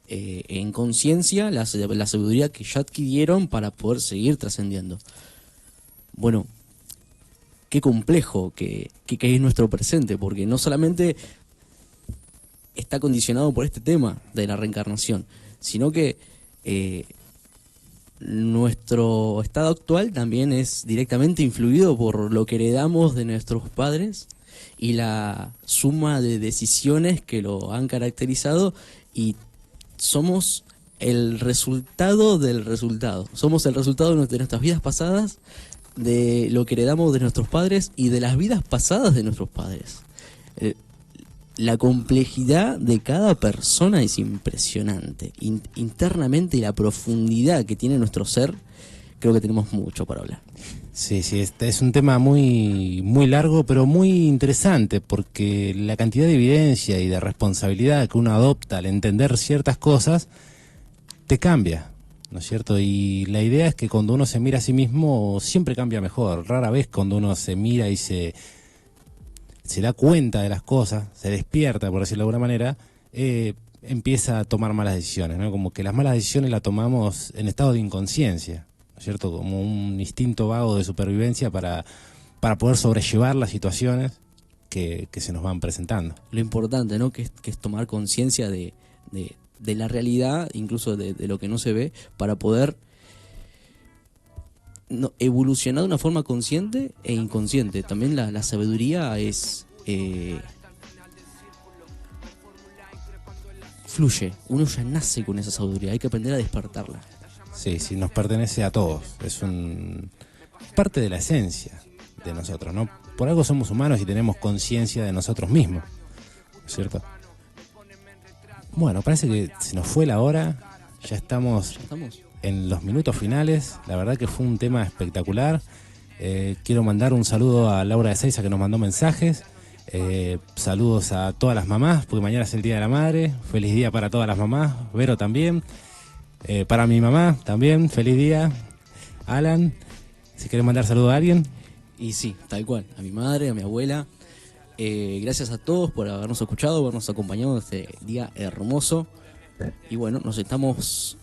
en conciencia la sabiduría que ya adquirieron para poder seguir trascendiendo. Bueno, qué complejo que es nuestro presente, porque no solamente está condicionado por este tema de la reencarnación, sino que nuestro estado actual también es directamente influido por lo que heredamos de nuestros padres y la suma de decisiones que lo han caracterizado, y somos el resultado del resultado. Somos el resultado de nuestras vidas pasadas, de lo que heredamos de nuestros padres y de las vidas pasadas de nuestros padres. La complejidad de cada persona es impresionante. Internamente, la profundidad que tiene nuestro ser, creo que tenemos mucho para hablar. Sí, este es un tema muy, muy largo, pero muy interesante, porque la cantidad de evidencia y de responsabilidad que uno adopta al entender ciertas cosas te cambia, ¿no es cierto? Y la idea es que cuando uno se mira a sí mismo siempre cambia mejor. Rara vez cuando uno se mira y se da cuenta de las cosas, se despierta, por decirlo de alguna manera, empieza a tomar malas decisiones, ¿no? Como que las malas decisiones las tomamos en estado de inconsciencia, ¿no es cierto? Como un instinto vago de supervivencia para poder sobrellevar las situaciones que se nos van presentando. Lo importante, ¿no? Que es tomar conciencia de la realidad, incluso de lo que no se ve, para poder evolucionar de una forma consciente e inconsciente. También la sabiduría es fluye. Uno ya nace con esa sabiduría, hay que aprender a despertarla. Sí, nos pertenece a todos. Es parte de la esencia de nosotros, ¿no? Por algo somos humanos y tenemos conciencia de nosotros mismos, ¿no es cierto? Bueno, parece que se nos fue la hora. Ya estamos en los minutos finales. La verdad que fue un tema espectacular. Quiero mandar un saludo a Laura de Seiza, que nos mandó mensajes. Saludos a todas las mamás, porque mañana es el Día de la Madre. Feliz día para todas las mamás. Vero también. Para mi mamá también, feliz día. Alan, si querés mandar saludo a alguien. Y sí, tal cual, a mi madre, a mi abuela. Gracias a todos por habernos escuchado, habernos acompañado en este día hermoso. Y bueno, nos estamos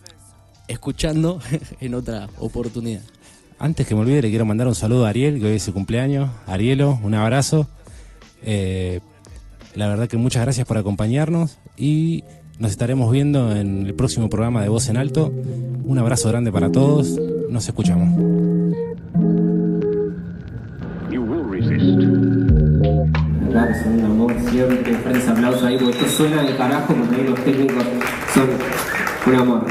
escuchando en otra oportunidad. Antes que me olvide, le quiero mandar un saludo a Ariel, que hoy es su cumpleaños. Arielo, un abrazo. La verdad que muchas gracias por acompañarnos y nos estaremos viendo en el próximo programa de Voz en Alto. Un abrazo grande para todos. Nos escuchamos. Claro, son un amor siempre. Fuertes aplausos ahí, porque esto suena de carajo, porque ahí los técnicos son un amor.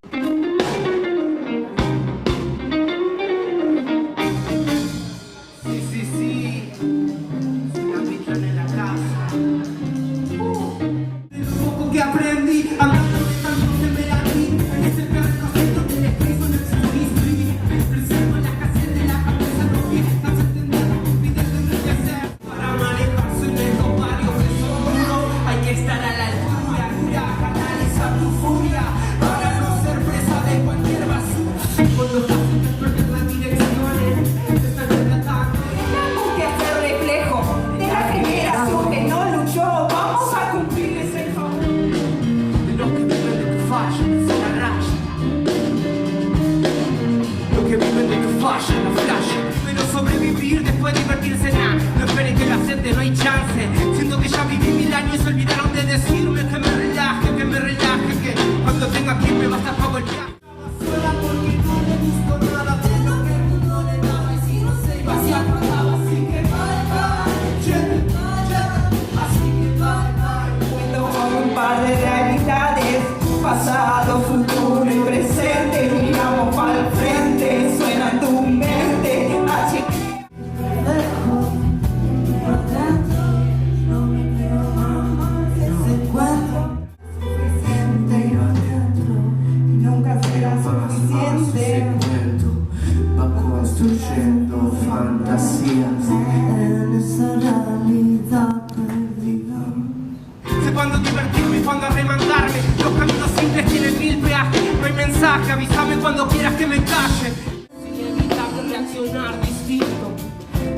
Pasado, futuro y presente, miramos para el frente, suena en tu mente, no me quedo más, ese encuentro suficiente y adentro, nunca será suficiente, va construyendo fantasías en esa realidad perdida. Sé cuándo divertirme y cuándo arremandarme. Los caminos simples tienen 1000 peajes. No hay mensaje, avísame cuando quieras que me calle. sonar distinto,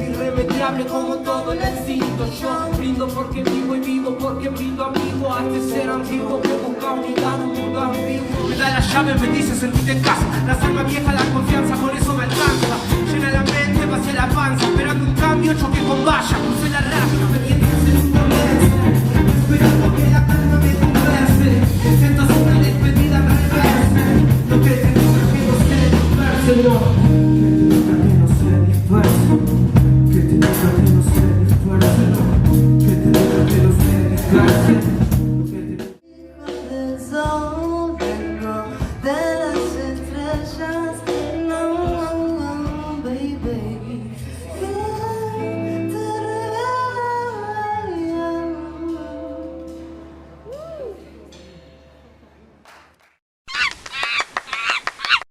irremediable como todo el instinto. Yo brindo porque vivo y vivo porque brindo amigo a este ser antiguo que busca unidad, un mundo ambiguo. Me da la llave, me dice sentirte en casa, la alma vieja, la confianza, con eso me alcanza. Llena la mente, vacía la panza, esperando un cambio, choque con valla, crucé la raya, pendiente de ser un comienzo, esperando que la calma me converse. Esto es una despedida al revés, lo que te digo es que no se converse, no.